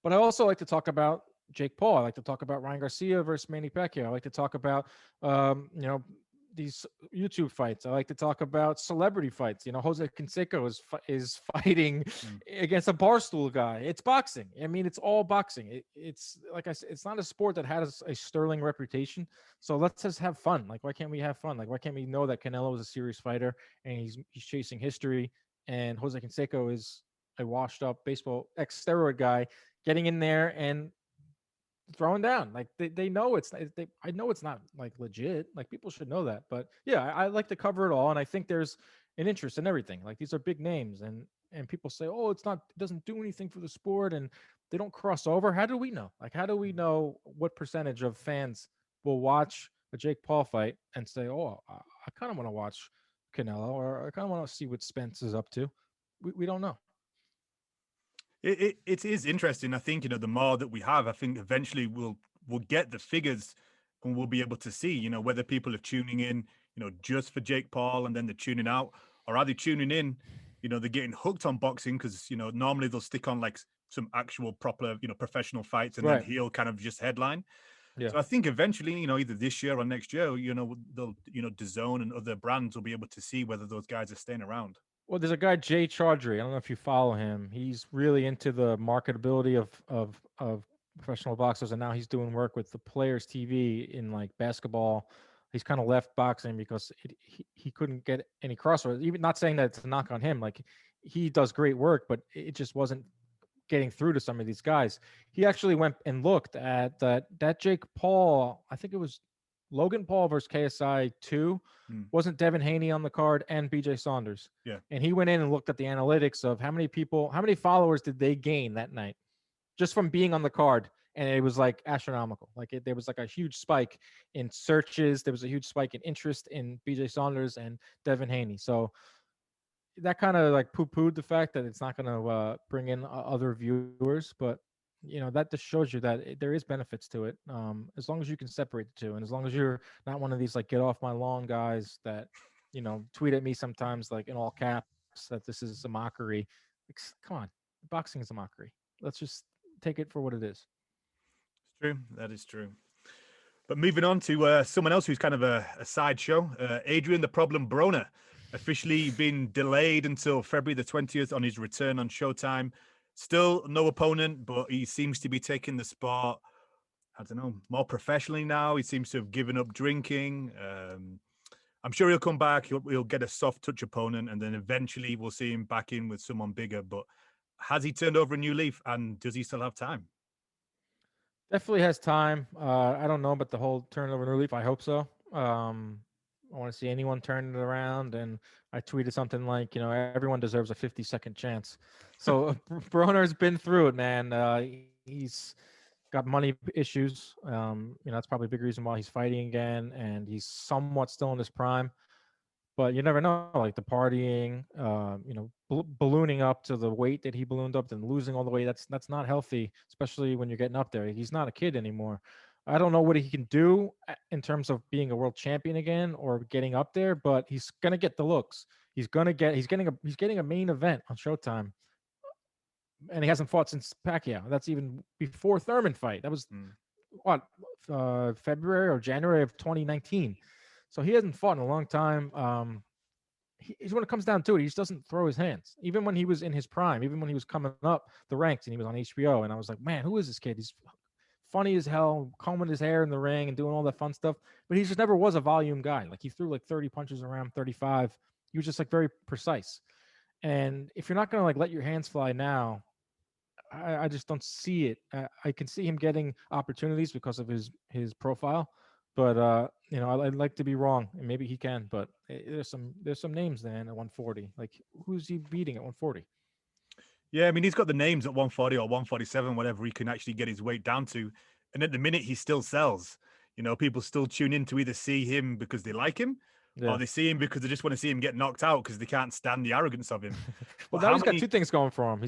But I also like to talk about Jake Paul. I like to talk about Ryan Garcia versus Manny Pacquiao. I like to talk about, these YouTube fights. I like to talk about celebrity fights. Jose Canseco is fighting against a barstool guy. It's boxing. I mean, it's all boxing. It's like I said, it's not a sport that has a sterling reputation. So let's just have fun. Like, why can't we have fun? Like, why can't we know that Canelo is a serious fighter and he's chasing history, and Jose Canseco is a washed up baseball ex-steroid guy getting in there and throwing down. Like they know I know it's not like legit. Like people should know that. But yeah, I like to cover it all, and I think there's an interest in everything. Like these are big names, and and people say, oh, it doesn't do anything for the sport, and they don't cross over. How do we know? Like, how do we know what percentage of fans will watch a Jake Paul fight and say, oh, I kind of want to watch Canelo, or I kind of want to see what Spence is up to? We don't know.
It is interesting. I think, the more that we have, I think eventually we'll get the figures and we'll be able to see, whether people are tuning in, just for Jake Paul and then they're tuning out, or are they tuning in, they're getting hooked on boxing because, normally they'll stick on like some actual proper, professional fights and
Right.
then he'll kind of just headline.
Yeah.
So I think eventually, either this year or next year, they'll, DAZN and other brands will be able to see whether those guys are staying around.
Well, there's a guy, Jay Chaudhry. I don't know if you follow him. He's really into the marketability of professional boxers, and now he's doing work with the Players TV in like basketball. He's kind of left boxing because he couldn't get any crossovers. Even not saying that it's a knock on him. Like, he does great work, but it just wasn't getting through to some of these guys. He actually went and looked at that Jake Paul. I think it was Logan Paul versus KSI 2. Wasn't Devin Haney on the card, and BJ Saunders.
Yeah.
And he went in and looked at the analytics of how many followers did they gain that night just from being on the card. And it was like astronomical. Like, there was like a huge spike in searches. There was a huge spike in interest in BJ Saunders and Devin Haney. So that kind of like poo-pooed the fact that it's not going to bring in other viewers, but that just shows you that there is benefits to it, as long as you can separate the two, and as long as you're not one of these like get off my lawn guys that tweet at me sometimes like in all caps that this is a mockery. Like, come on, boxing is a mockery. Let's just take it for what it is.
It's true. That is true. But moving on to someone else who's kind of a sideshow, Adrian the Problem Broner, officially been delayed until February the 20th on his return on Showtime. Still no opponent, but he seems to be taking the sport, I don't know, more professionally now. He seems to have given up drinking. I'm sure he'll come back. He'll get a soft touch opponent, and then eventually we'll see him back in with someone bigger. But has he turned over a new leaf, and does he still have time?
Definitely has time. I don't know about the whole turn over new leaf. I hope so. I want to see anyone turn it around. And I tweeted something like, everyone deserves a 50-second chance. So Broner's been through it, man. He's got money issues. That's probably a big reason why he's fighting again. And he's somewhat still in his prime. But you never know, like the partying, ballooning up to the weight that he ballooned up and losing all the weight. That's not healthy, especially when you're getting up there. He's not a kid anymore. I don't know what he can do in terms of being a world champion again or getting up there, but he's gonna get the looks. He's getting a main event on Showtime, and he hasn't fought since Pacquiao. That's even before Thurman fight. That was February or January of 2019. So he hasn't fought in a long time. He's when it comes down to it, he just doesn't throw his hands. Even when he was in his prime, even when he was coming up the ranks and he was on HBO, and I was like, man, who is this kid? He's funny as hell, combing his hair in the ring and doing all that fun stuff. But he just never was a volume guy. Like, he threw like 30 punches around, 35. He was just like very precise. And if you're not going to like let your hands fly now, I just don't see it. I can see him getting opportunities because of his profile. But I'd like to be wrong, and maybe he can. But there's some names then at 140. Like, who's he beating at 140?
Yeah, I mean, he's got the names at 140 or 147, whatever he can actually get his weight down to. And at the minute, he still sells. People still tune in to either see him because they like him, or they see him because they just want to see him get knocked out because they can't stand the arrogance of him.
Well, now he's got two things going for him.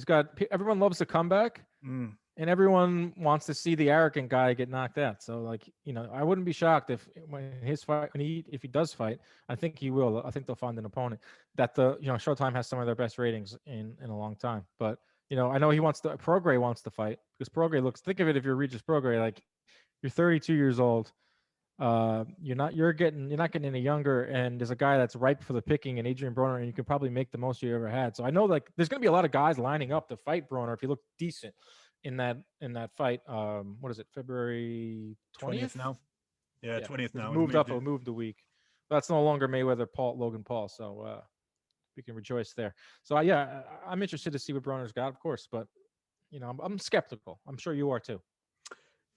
Everyone loves the comeback, and everyone wants to see the arrogant guy get knocked out. So, like, I wouldn't be shocked if if he does fight, I think he will. I think they'll find an opponent that Showtime has some of their best ratings in a long time. But I know Prograis wants to fight because Prograis think of it, if you're Regis Prograis, like, you're 32 years old. You're not getting any younger, and there's a guy that's ripe for the picking, and Adrian Broner, and you can probably make the most you ever had. So I know, like, there's going to be a lot of guys lining up to fight Broner if he looked decent in that fight. What is it, February 20th
now? Yeah, 20th now.
Moved a week. That's no longer Logan Paul. So we can rejoice there. So I'm interested to see what Broner's got, of course, but I'm skeptical. I'm sure you are too.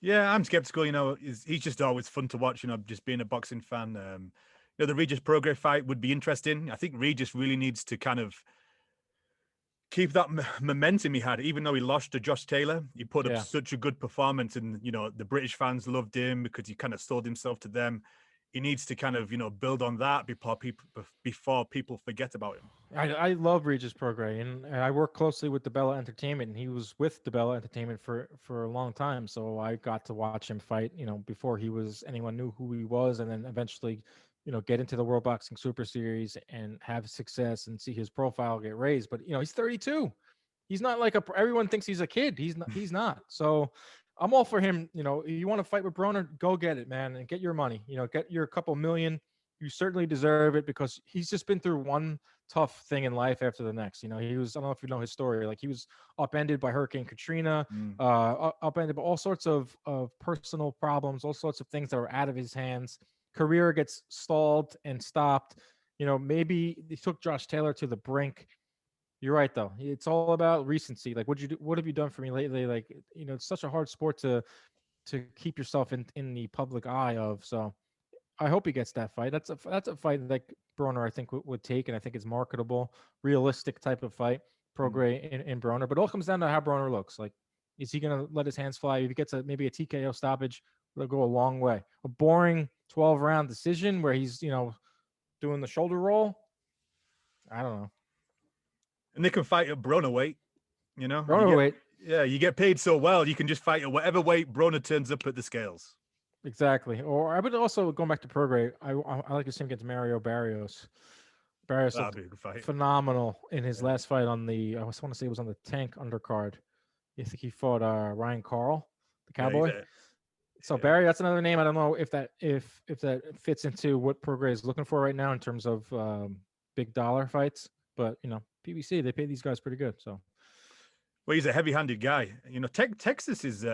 Yeah, I'm skeptical. He's just always fun to watch. Just being a boxing fan. The Regis Prograis fight would be interesting. I think Regis really needs to kind of keep that momentum he had, even though he lost to Josh Taylor. He put up
Yeah.
such a good performance, and the British fans loved him because he kind of sold himself to them. He needs to kind of build on that before people forget about him.
I love Regis Prograis, and I work closely with DeBella Entertainment, and he was with DeBella Entertainment for a long time. So I got to watch him fight, before anyone knew who he was, and then eventually, get into the World Boxing Super Series and have success and see his profile get raised. But he's 32. He's not like everyone thinks he's a kid. He's not. He's not. So I'm all for him. You want to fight with Broner, go get it, man, and get your money. Get your couple million. You certainly deserve it because he's just been through one tough thing in life after the next. He was, I don't know if you know his story, like he was upended by Hurricane Katrina, upended by all sorts of personal problems, all sorts of things that were out of his hands. Career gets stalled and stopped. Maybe he took Josh Taylor to the brink. You're right, though. It's all about recency. Like, what have you done for me lately? Like, it's such a hard sport to keep yourself in the public eye of. So I hope he gets that fight. That's a fight that Broner, I think, would take, and I think it's marketable, realistic type of fight, Prograis and Broner. But it all comes down to how Broner looks. Like, is he going to let his hands fly? If he gets maybe a TKO stoppage, it'll go a long way. A boring 12-round decision where he's, doing the shoulder roll, I don't know.
And they can fight at Broner weight,
Broner weight.
Yeah, you get paid so well, you can just fight at whatever weight Broner turns up at the scales.
Exactly. Or I would also, going back to Prograis, I like to see him against Mario Barrios. Barrios
That'd be a good fight.
Phenomenal in his last fight on the, I just want to say it was on the Tank undercard. I think he fought Ryan Carl, the Cowboy. So Barry, that's another name. I don't know if that fits into what Prograis is looking for right now in terms of big dollar fights. But PBC, they pay these guys pretty good. So,
well, he's a heavy-handed guy. Texas is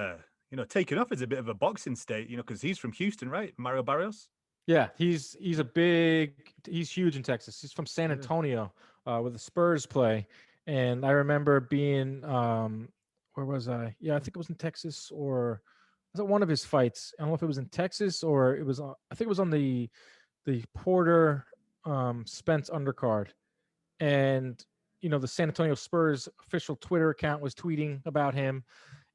taken off as a bit of a boxing state. Because he's from Houston, right? Mario Barrios.
Yeah, he's huge in Texas. He's from San Antonio, where the Spurs play. And I remember being where was I? Yeah, I think it was in Texas, or was it one of his fights? I don't know if it was in Texas or it was. I think it was on the Porter Spence undercard. And the San Antonio Spurs official Twitter account was tweeting about him,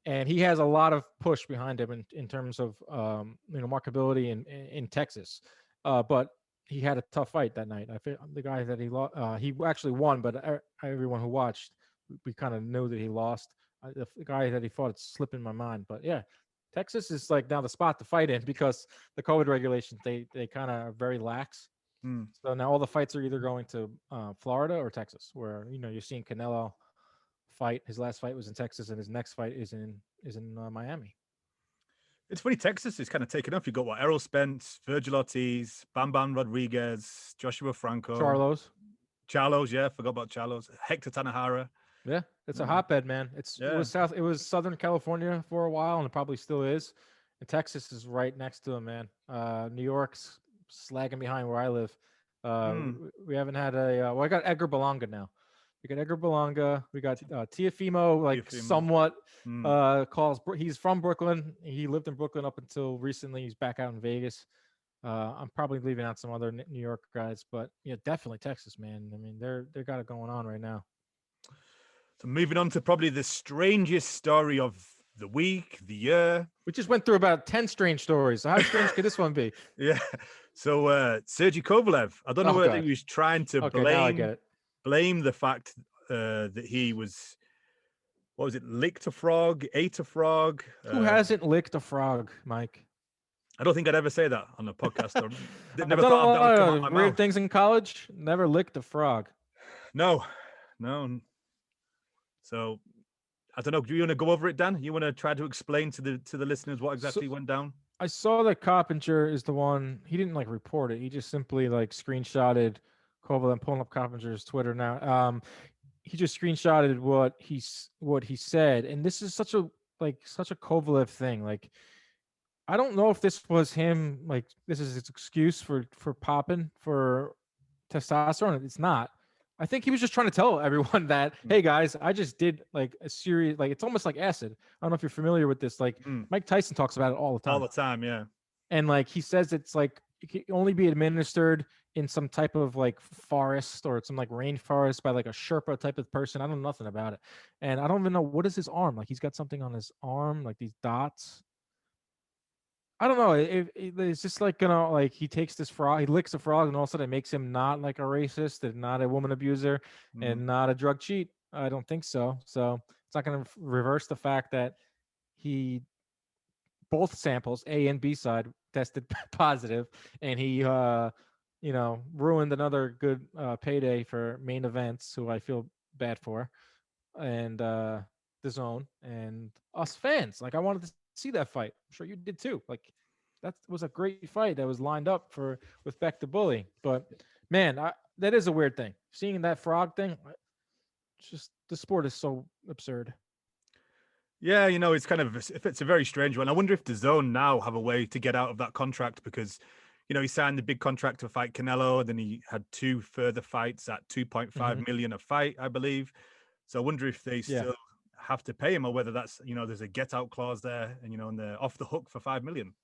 and he has a lot of push behind him in terms of marketability in Texas. But he had a tough fight that night. I think the guy that he lost, he actually won, but everyone who watched, we kind of knew that he lost. The guy that he fought, it's slipping my mind. But yeah, Texas is like now the spot to fight in because the COVID regulations they kind of are very lax. So now all the fights are either going to Florida or Texas, where you're seeing Canelo fight. His last fight was in Texas, and his next fight is in Miami.
It's funny, Texas is kind of taken off. You got Errol Spence, Virgil Ortiz, Bam Bam Rodriguez, Joshua Franco, Charlos. Yeah, forgot about Charlos. Hector Tanahara.
Yeah, it's a hotbed, man. It was Southern California for a while, and it probably still is. And Texas is right next to them, man. New York's slagging behind where I live. We haven't had I got Edgar Berlanga now. We got Edgar Berlanga. We got Teofimo, somewhat calls. He's from Brooklyn. He lived in Brooklyn up until recently. He's back out in Vegas. I'm probably leaving out some other New York guys, but definitely Texas, man. I mean, they got it going on right now.
So moving on to probably the strangest story of the week, the year.
We just went through about 10 strange stories. So how strange could this one be?
Yeah. So Sergey Kovalev, I don't know whether he was trying to blame the fact that he was, what was it, licked a frog, ate a frog.
Who hasn't licked a frog, Mike?
I don't think I'd ever say that on a podcast.
I've done a lot of weird things in college. Never licked a frog.
No. So I don't know. Do you want to go over it, Dan? You want to try to explain to the listeners what exactly went down?
I saw that Coppinger is the one. He didn't report it. He just simply screenshotted Kovalev. I'm pulling up Coppinger's Twitter now. He just screenshotted what he said, and this is such a Kovalev thing. I don't know if this was him. This is his excuse for popping for testosterone. It's not. I think he was just trying to tell everyone that, hey guys, I just did a series, it's almost like acid. I don't know if you're familiar with this. Mike Tyson talks about it all the time.
Yeah.
And he says it's it can only be administered in some type of like forest or some like rainforest by like a Sherpa type of person. I don't know nothing about it. And I don't even know what is his arm. Like he's got something on his arm, like these dots. I don't know. It's just like like he takes this frog, he licks a frog, and all of a sudden it makes him not like a racist and not a woman abuser and not a drug cheat. I don't think so. So it's not going to reverse the fact that he both samples A and B side tested positive, and he ruined another good payday for main events, who I feel bad for, and the zone and us fans. Like I wanted to see that fight. I'm sure you did too. Like that was a great fight that was lined up for with Beck the Bully. But man, that is a weird thing. Seeing that frog thing, it's just the sport is so absurd.
Yeah, it's kind of it's a very strange one. I wonder if the Zone now have a way to get out of that contract because, he signed the big contract to fight Canelo, and then he had 2 further fights at 2.5 million a fight, I believe. So I wonder if they still have to pay him, or whether that's there's a get out clause there, and they're off the hook for 5 million.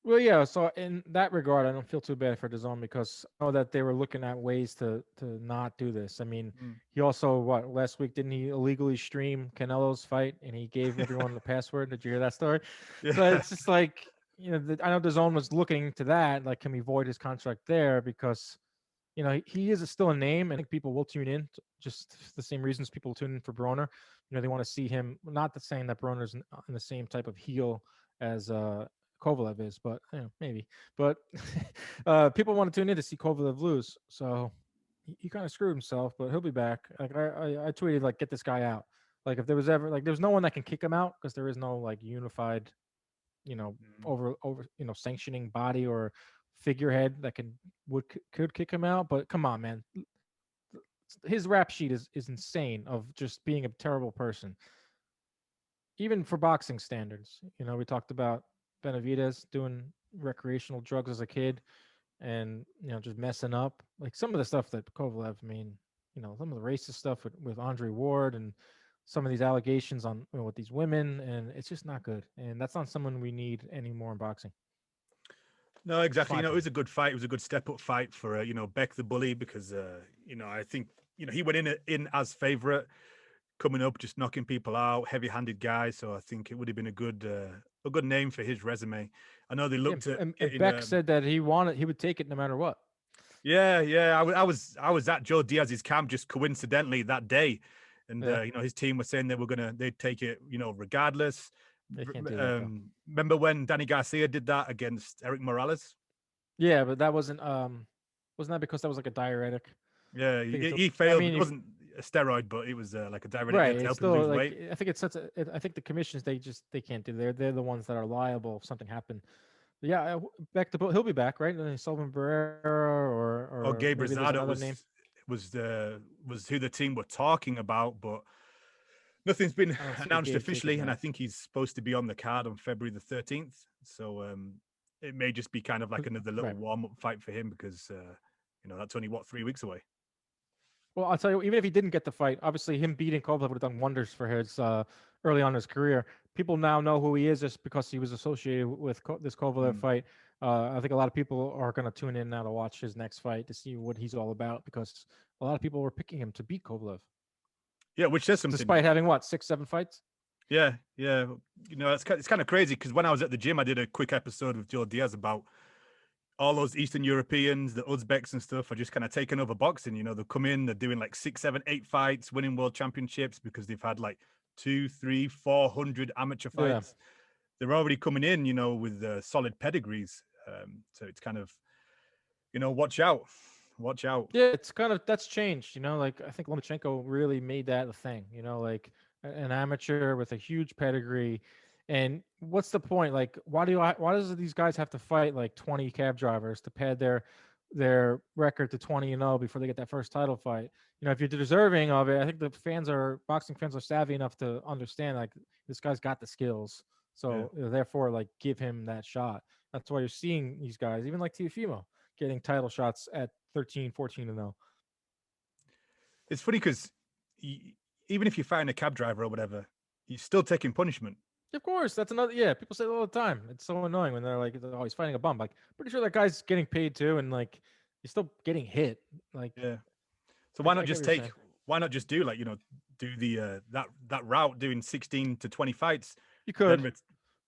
Well, yeah. So in that regard, I don't feel too bad for DAZN because I know that they were looking at ways to not do this. I mean, he also last week didn't he illegally stream Canelo's fight and he gave everyone the password? Did you hear that story?
Yeah.
So it's just like I know DAZN was looking into that. Like, can we void his contract there because he is still a name, and I think people will tune in just the same reasons people tune in for Broner. They want to see him. Not the saying that Broner's in the same type of heel as Kovalev is, but maybe. But people want to tune in to see Kovalev lose, so he kind of screwed himself. But he'll be back. Like I tweeted, like, get this guy out. Like if there was ever there's no one that can kick him out because there is no like unified, over sanctioning body or figurehead that could kick him out. But come on, man. His rap sheet is insane of just being a terrible person. Even for boxing standards. We talked about Benavidez doing recreational drugs as a kid and just messing up. Like some of the stuff that Kovalev, some of the racist stuff with Andre Ward and some of these allegations on with these women, and it's just not good. And that's not someone we need anymore in boxing.
No, exactly. It was a good fight. It was a good step-up fight for Beck the Bully because I think he went in as favorite, coming up, just knocking people out, heavy-handed guy. So I think it would have been a good name for his resume. I know they looked at.
And Beck said that he would take it no matter what.
Yeah. I was at Joe Diaz's camp just coincidentally that day, and his team was saying they'd take it, regardless.
They can't do that,
remember when Danny Garcia did that against Eric Morales?
Yeah, but that wasn't that because that was like a diuretic?
Yeah, he failed. It wasn't a steroid, but it was like a diuretic
right,
to help
still,
him lose
like,
weight.
I think I think the commissions they can't do. They're the ones that are liable if something happened. Yeah, back to he'll be back, right? And then Sullivan Barrera or
Gabe Rosado was who the team were talking about, but nothing's been announced officially, and I think he's supposed to be on the card on February the 13th. So it may just be kind of like another little warm-up fight for him because that's only 3 weeks away.
Well, I'll tell you, even if he didn't get the fight, obviously him beating Kovalev would have done wonders for his early on in his career. People now know who he is just because he was associated with this Kovalev fight. I think a lot of people are going to tune in now to watch his next fight to see what he's all about because a lot of people were picking him to beat Kovalev.
Yeah, which says something.
Despite having 6-7 fights.
Yeah. It's kind of crazy because when I was at the gym, I did a quick episode with Joe Diaz about all those Eastern Europeans, the Uzbeks and stuff, are just kind of taking over boxing. They come in, they're doing 6, 7, 8 fights, winning world championships because they've had 200, 300, 400 amateur fights. Yeah. They're already coming in, with solid pedigrees. So it's kind of, watch out.
Yeah, it's kind of, that's changed, I think Lomachenko really made that a thing, an amateur with a huge pedigree. And what's the point? Why does these guys have to fight 20 cab drivers to pad their record to 20-0 before they get that first title fight? If you're deserving of it, I think boxing fans are savvy enough to understand this guy's got the skills. So therefore, give him that shot. That's why you're seeing these guys, even like Teofimo, getting title shots at 13, 14-0.
It's funny because even if you're fighting a cab driver or whatever, you're still taking punishment.
Of course, that's another. Yeah, people say it all the time. It's so annoying when they're like, "Oh, he's fighting a bum." Like, pretty sure that guy's getting paid too, and like, he's still getting hit. Like,
Yeah. So
I get what you're saying.
why not just do, like, do the that route, doing 16 to 20 fights,
You
then
could.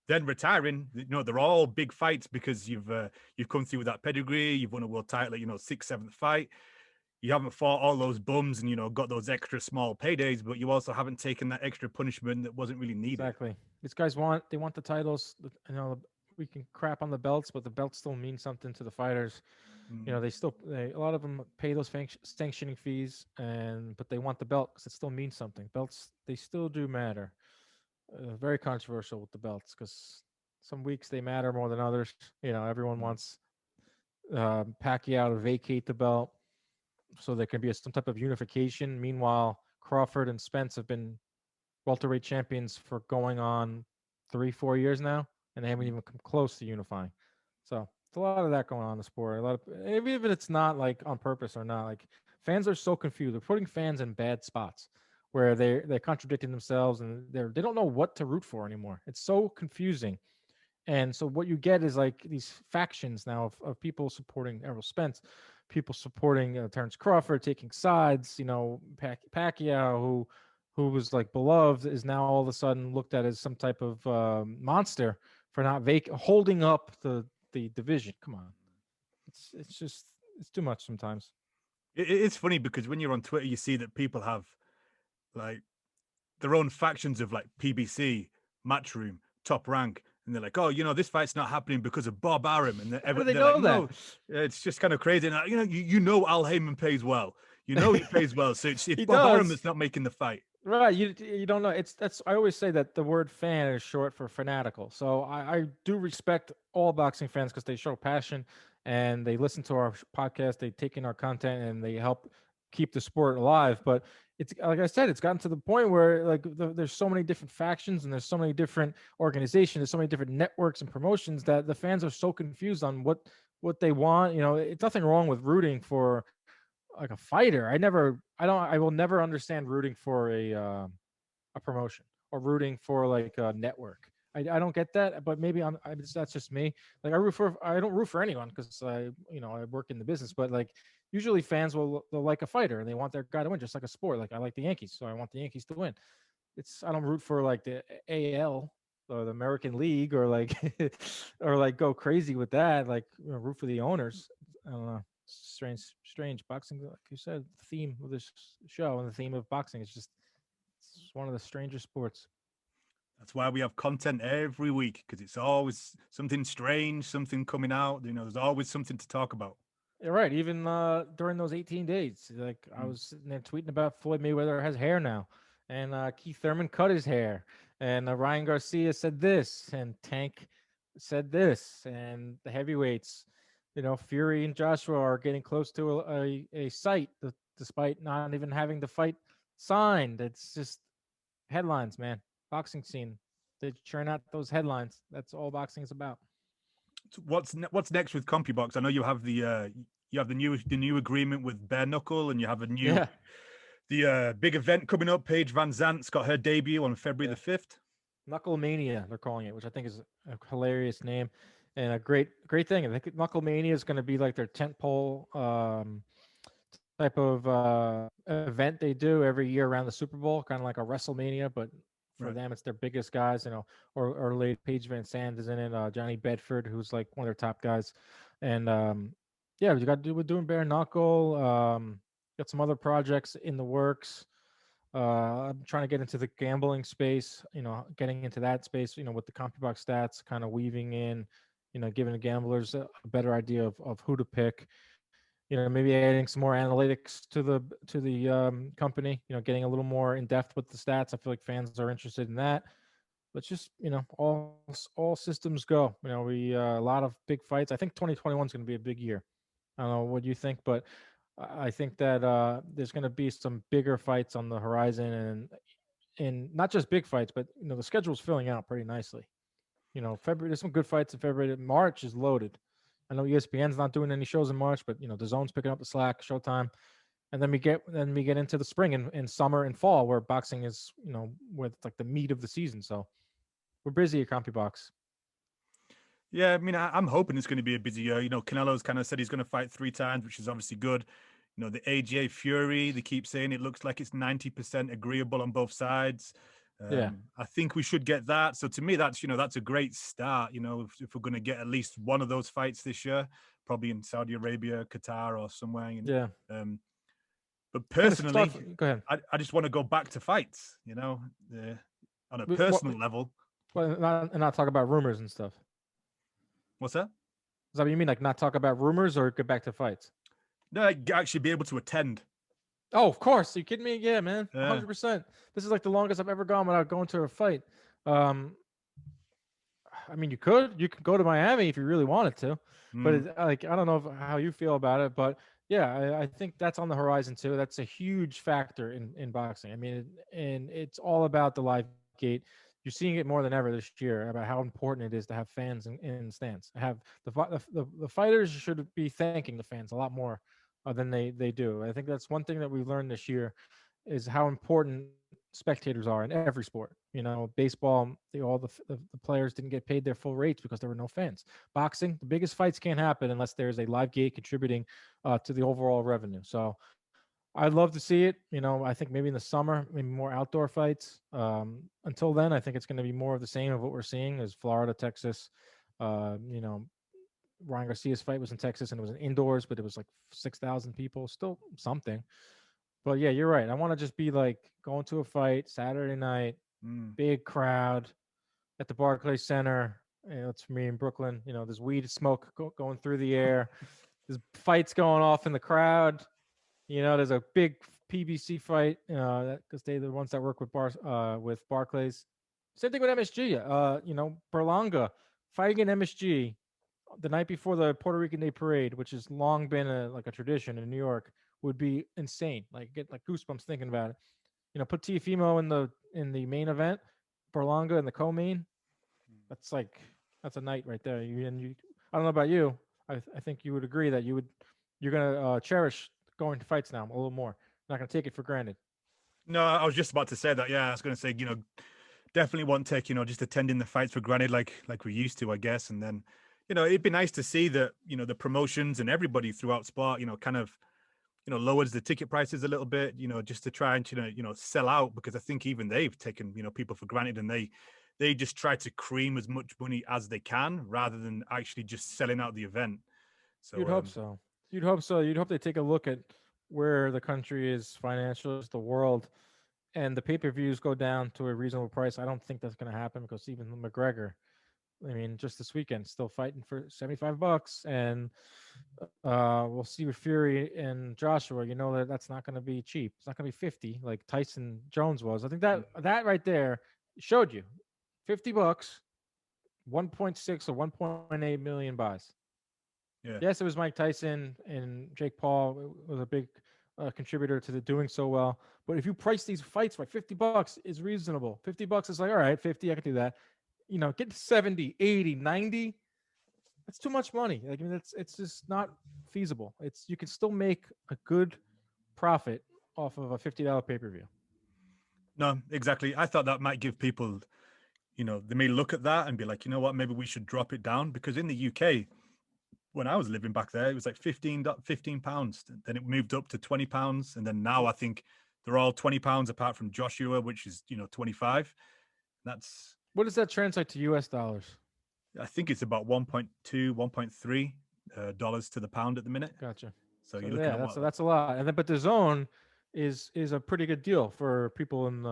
then retiring. They're all big fights because you've come through with that pedigree. You've won a world title, sixth, seventh fight. You haven't fought all those bums and got those extra small paydays, but you also haven't taken that extra punishment that wasn't really needed.
Exactly. These guys they want the titles. We can crap on the belts, but the belts still mean something to the fighters. A lot of them pay those sanctioning fees, but they want the belt because it still means something. Belts, they still do matter. Very controversial with the belts because some weeks they matter more than others. Everyone wants Pacquiao to vacate the belt so there can be some type of unification. Meanwhile, Crawford and Spence have been welterweight champions for going on 3-4 years now, and they haven't even come close to unifying. So it's a lot of that going on in the sport. A lot of, even if it's not like on purpose or not, like fans are so confused. They're putting fans in bad spots where they're contradicting themselves and they don't know what to root for anymore. It's so confusing. And so what you get is like these factions now of people supporting Errol Spence, people supporting Terrence Crawford, taking sides. Pacquiao, who was like beloved, is now all of a sudden looked at as some type of monster for not holding up the division. Come on, it's too much sometimes.
It's funny because when you're on Twitter, you see that people have like their own factions of like PBC, Matchroom, Top Rank, and they're like, oh, this fight's not happening because of Bob Arum, and
How do they
they're
know
like,
that?
no, it's just kind of crazy. And Al Heyman pays well, he pays well, so it's Bob Arum that's not making the fight.
Right, you don't know. I always say that the word fan is short for fanatical. So I do respect all boxing fans because they show passion and they listen to our podcast, they take in our content, and they help keep the sport alive. But it's like I said, it's gotten to the point where like there's so many different factions and there's so many different organizations, there's so many different networks and promotions that the fans are so confused on what they want. It's nothing wrong with rooting for like a fighter. I will never understand rooting for a promotion or rooting for like a network. I don't get that, but maybe that's just me. Like I don't root for anyone because I work in the business, but like usually fans they'll like a fighter and they want their guy to win, just like a sport. Like I like the Yankees, so I want the Yankees to win. I don't root for like the AL or the American League or like or like go crazy with that. Like root for the owners. I don't know. Strange boxing, like you said, the theme of this show and the theme of boxing is just it's one of the strangest sports.
That's why we have content every week, because it's always something strange, something coming out. There's always something to talk about.
You're right. Even during those 18 days, like I was sitting there tweeting about Floyd Mayweather has hair now, and Keith Thurman cut his hair, and Ryan Garcia said this, and Tank said this, and the heavyweights, Fury and Joshua are getting close to a sight, despite not even having the fight signed. It's just headlines, man. Boxing scene, they churn out those headlines. That's all boxing is about.
So what's next with CompuBox? I know you have the new agreement with Bare Knuckle, and you have the big event coming up. Paige Van Zant's got her debut on February the 5th.
Knuckle Mania, they're calling it, which I think is a hilarious name and a great thing. I think Knuckle Mania is going to be like their tentpole type of event they do every year around the Super Bowl, kind of like a WrestleMania, but for them it's their biggest guys, or late Paige Van Sant is in it, Johnny Bedford, who's like one of their top guys, and yeah, you got to do with doing Bare Knuckle. Got some other projects in the works. I'm trying to get into the gambling space, getting into that space, with the CompuBox stats, kind of weaving in, giving the gamblers a better idea of who to pick. Maybe adding some more analytics to the company, getting a little more in depth with the stats. I feel like fans are interested in that. But just, all systems go. We a lot of big fights. I think 2021 is going to be a big year. I don't know what you think, but I think that there's going to be some bigger fights on the horizon, and not just big fights, but the schedule's filling out pretty nicely. February, there's some good fights in February. March is loaded. I know ESPN's not doing any shows in March, but the Zone's picking up the slack, Showtime, and then we get into the spring and summer and fall where boxing is where it's like the meat of the season. So We're busy at CompuBox.
Yeah, I mean, I'm hoping it's going to be a busy year. Canelo's kind of said he's going to fight 3 times, which is obviously good. The AJ Fury, they keep saying it looks like it's 90% agreeable on both sides.
Yeah.
I think we should get that. So to me, that's a great start. If we're going to get at least one of those fights this year, probably in Saudi Arabia, Qatar, or somewhere.
Yeah.
But personally,
go ahead.
I just want to go back to fights. On a personal level.
Well, not talk about rumors and stuff.
What's that?
Is that what you mean? Like not talk about rumors or get back to fights?
No, actually be able to attend.
Oh, of course. Are you kidding me? Yeah, man.
Yeah.
100%. This is like the longest I've ever gone without going to a fight. I mean, you could go to Miami if you really wanted to, but I don't know how you feel about it, but yeah, I think that's on the horizon too. That's a huge factor in boxing. I mean, and it's all about the live gate. You're seeing it more than ever this year about how important it is to have fans in stands. Have the fighters should be thanking the fans a lot more than they do. I think that's one thing that we've learned this year is how important spectators are in every sport. Baseball, all the players didn't get paid their full rates because there were no fans. Boxing, the biggest fights can't happen unless there's a live gate contributing to the overall revenue. So I'd love to see it. I think maybe in the summer, maybe more outdoor fights. Until then, I think it's going to be more of the same of what we're seeing is Florida, Texas. Ryan Garcia's fight was in Texas and it was in indoors, but it was like 6,000 people, still something. But yeah, you're right. I want to just be like going to a fight Saturday night, big crowd at the Barclays Center. It's for me in Brooklyn. There's weed smoke going through the air. There's fights going off in the crowd. There's a big PBC fight because they're the ones that work with Barclays. Same thing with MSG. Berlanga fighting in MSG the night before the Puerto Rican Day Parade, which has long been a tradition in New York, would be insane. Like get like goosebumps thinking about it. Put Tiafimo in the main event, Berlanga in the co-main. That's a night right there. I don't know about you. I think you would agree that you're gonna cherish going to fights now a little more. Not gonna take it for granted.
No, I was just about to say that. Yeah, I was going to say, definitely won't take, just attending the fights for granted like we used to, I guess. And then, it'd be nice to see that, the promotions and everybody throughout sport, kind of, lowers the ticket prices a little bit, just to try and, sell out, because I think even they've taken, people for granted, and they just try to cream as much money as they can rather than actually just selling out the event. So
you'd hope so. You'd hope so. You'd hope they take a look at where the country is financially, the world, and the pay-per-views go down to a reasonable price. I don't think that's going to happen because even McGregor, I mean, just this weekend, still fighting for $75, and we'll see with Fury and Joshua. That's not going to be cheap. It's not going to be 50 like Tyson Jones was. I think that right there showed you $50, 1.6 or 1.8 million buys.
Yeah.
Yes, it was Mike Tyson and Jake Paul was a big contributor to the doing so well. But if you price these fights by $50 is reasonable. $50 is like, all right, 50, I can do that. Get to 70, 80, 90. That's too much money. It's just not feasible. You can still make a good profit off of a $50 pay-per-view.
No, exactly. I thought that might give people, they may look at that and be like, you know what, maybe we should drop it down, because in the UK, when I was living back there, it was like £15. Then it moved up to £20. And then now I think they're all £20 apart from Joshua, which is, 25.
What does that translate to US dollars?
I think it's about 1.2, 1.3 dollars to the pound at the minute.
Gotcha.
So you're looking at
that's a lot. And then, but the zone is a pretty good deal for people in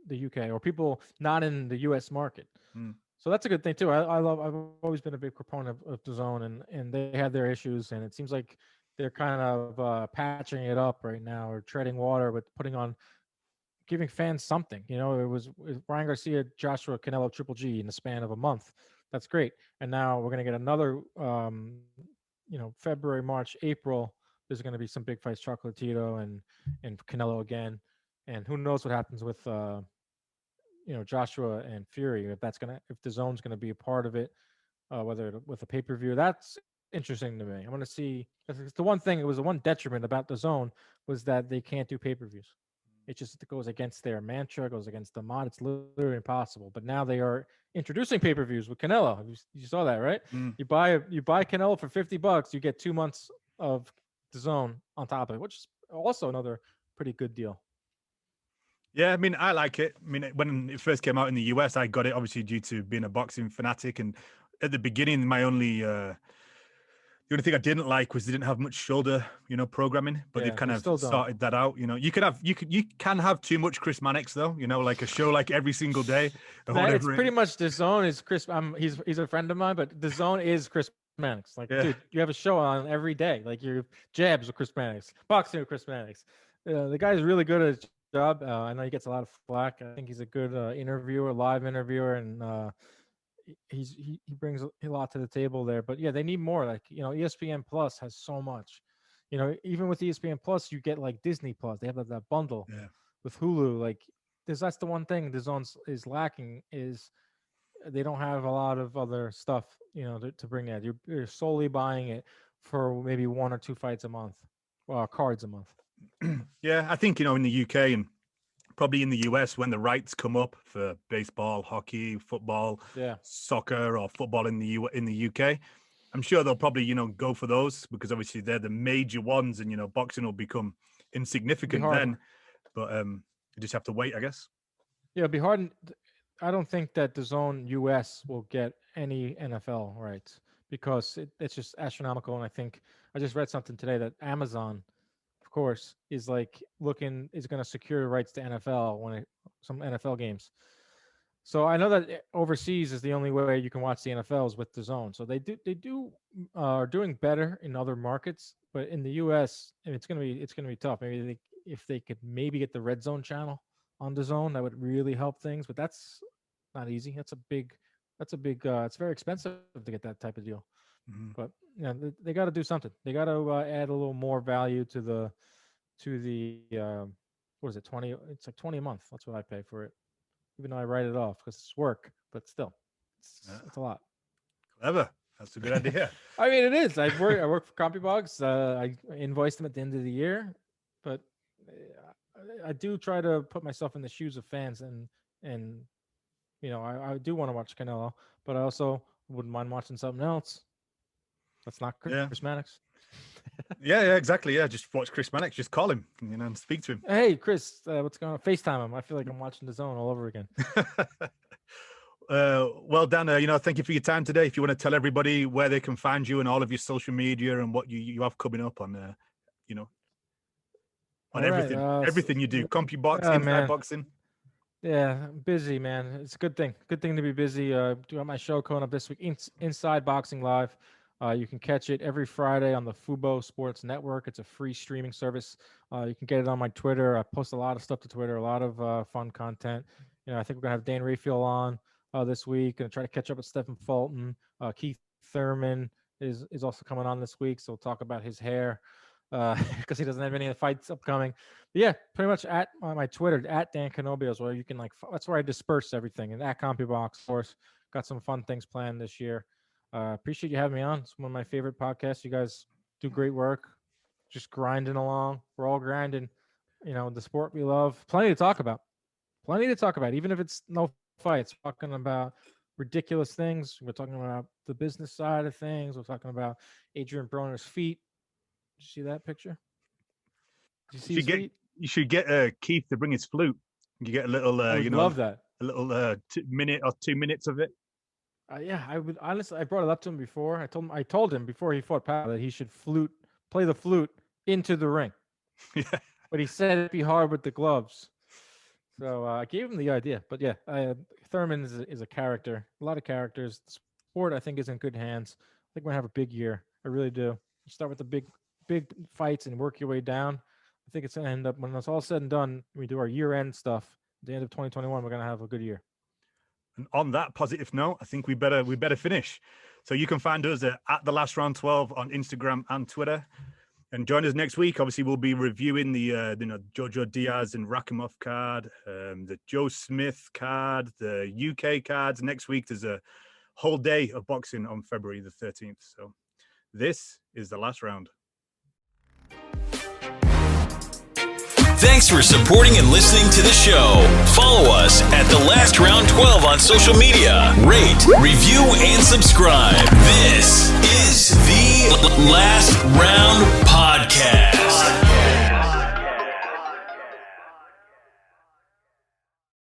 the UK or people not in the US market. So that's a good thing too. I've always been a big proponent of DAZN, and they had their issues, and it seems like they're kind of patching it up right now or treading water with giving fans something. It was Ryan Garcia, Joshua, Canelo, Triple G in the span of a month. That's great. And now we're going to get another, February, March, April. There's going to be some big fights, Chocolatito and Canelo again. And who knows what happens with Joshua and Fury, if the zone's going to be a part of it, whether with a pay-per-view. That's interesting to me. I want to see. It's the one thing. It was the one detriment about the zone was that they can't do pay-per-views. It just goes against their mantra, goes against the mod. It's literally impossible. But now they are introducing pay-per-views with Canelo. You saw that, right? You buy Canelo for $50, you get 2 months of DAZN on top of it, which is also another pretty good deal.
Yeah, I mean, I like it. I mean, when it first came out in the US, I got it obviously due to being a boxing fanatic. And at the beginning, the only thing I didn't like was they didn't have much shoulder, programming. But they've kind of sorted that out. You can have too much Chris Mannix though. Like a show like every single day.
It's pretty much DAZN is Chris. He's a friend of mine, but DAZN is Chris Mannix. Like, dude, you have a show on every day. Like your jabs with Chris Mannix, boxing with Chris Mannix. The guy's really good at his job. I know he gets a lot of flack. I think he's a good interviewer, live interviewer, and he brings a lot to the table there. But yeah, they need more. Like, ESPN Plus has so much. Even with ESPN Plus, you get like Disney Plus. They have that bundle with Hulu. Like, that's the one thing DAZN is lacking, is they don't have a lot of other stuff, to bring that. You're solely buying it for maybe 1 or 2 fights a month, cards a month.
Yeah, I think, in the UK and probably in the US, when the rights come up for baseball, hockey, football, soccer, or football in the UK, I'm sure they'll probably, go for those, because obviously they're the major ones, and, boxing will become insignificant then. But you just have to wait, I guess.
Yeah, it'll be hard. I don't think that DAZN US will get any NFL rights, because it's just astronomical. And I think I just read something today that Amazon, of course, is going to secure rights to NFL some NFL games. So I know that overseas is the only way you can watch the NFLs with DAZN. So they are doing better in other markets, but in the US, it's gonna be tough. Maybe if they could maybe get the Red Zone channel on DAZN, that would really help things. But that's not easy. It's very expensive to get that type of deal. Mm-hmm. But they got to do something. They got to add a little more value to the what is it, 20? It's like 20 a month. That's what I pay for it, even though I write it off because it's work. But still, it's a lot.
Clever. That's a good idea.
I mean, it is. I work for CompuBox. I invoice them at the end of the year, but I do try to put myself in the shoes of fans, and I do want to watch Canelo, but I also wouldn't mind watching something else. That's not Chris Mannix.
yeah, exactly. Yeah, just watch Chris Mannix. Just call him, and speak to him.
Hey, Chris, what's going on? FaceTime him. I feel like I'm watching DAZN all over again.
Well, Dan, thank you for your time today. If you want to tell everybody where they can find you and all of your social media and what you have coming up on, on everything, everything you do, CompuBox, Inside Boxing.
Yeah, I'm busy, man. It's a good thing. Good thing to be busy. Doing my show coming up this week, Inside Boxing Live. You can catch it every Friday on the Fubo Sports Network. It's a free streaming service. You can get it on my Twitter. I post a lot of stuff to Twitter, a lot of fun content. I think we're going to have Dan Rayfield on this week. Going to try to catch up with Stephen Fulton. Keith Thurman is also coming on this week, so we'll talk about his hair because he doesn't have any fights upcoming. But yeah, pretty much at my Twitter, at Dan Canobbio is where you can that's where I disperse everything. And at CompuBox, of course, got some fun things planned this year. Appreciate you having me on. It's one of my favorite podcasts. You guys do great work. Just grinding along. We're all grinding. The sport we love. Plenty to talk about. Even if it's no fights. We're talking about ridiculous things. We're talking about the business side of things. We're talking about Adrian Broner's feet. Did you see that picture? Did you see his feet?
You should get Keith to bring his flute. You get a little,
I would love that.
A little minute or 2 minutes of it.
Yeah, I would honestly. I brought it up to him before. I told him before he fought Powell that he should play the flute into the ring.
Yeah.
But he said it'd be hard with the gloves. So I gave him the idea. But yeah, Thurman is a character. A lot of characters. The sport, I think, is in good hands. I think we're gonna have a big year. I really do. You start with the big fights and work your way down. I think it's gonna end up, when it's all said and done, we do our year-end stuff. At the end of 2021, we're gonna have a good year.
And on that positive note, I think we better finish. So you can find us at the Last Round 12 on Instagram and Twitter. And join us next week. Obviously, we'll be reviewing the Jojo Diaz and Rakhimov card, the Joe Smith card, the UK cards. Next week, there's a whole day of boxing on February the 13th. So this is the Last Round.
Thanks for supporting and listening to the show. Follow us at The Last Round 12 on social media. Rate, review, and subscribe. This is the Last Round Podcast.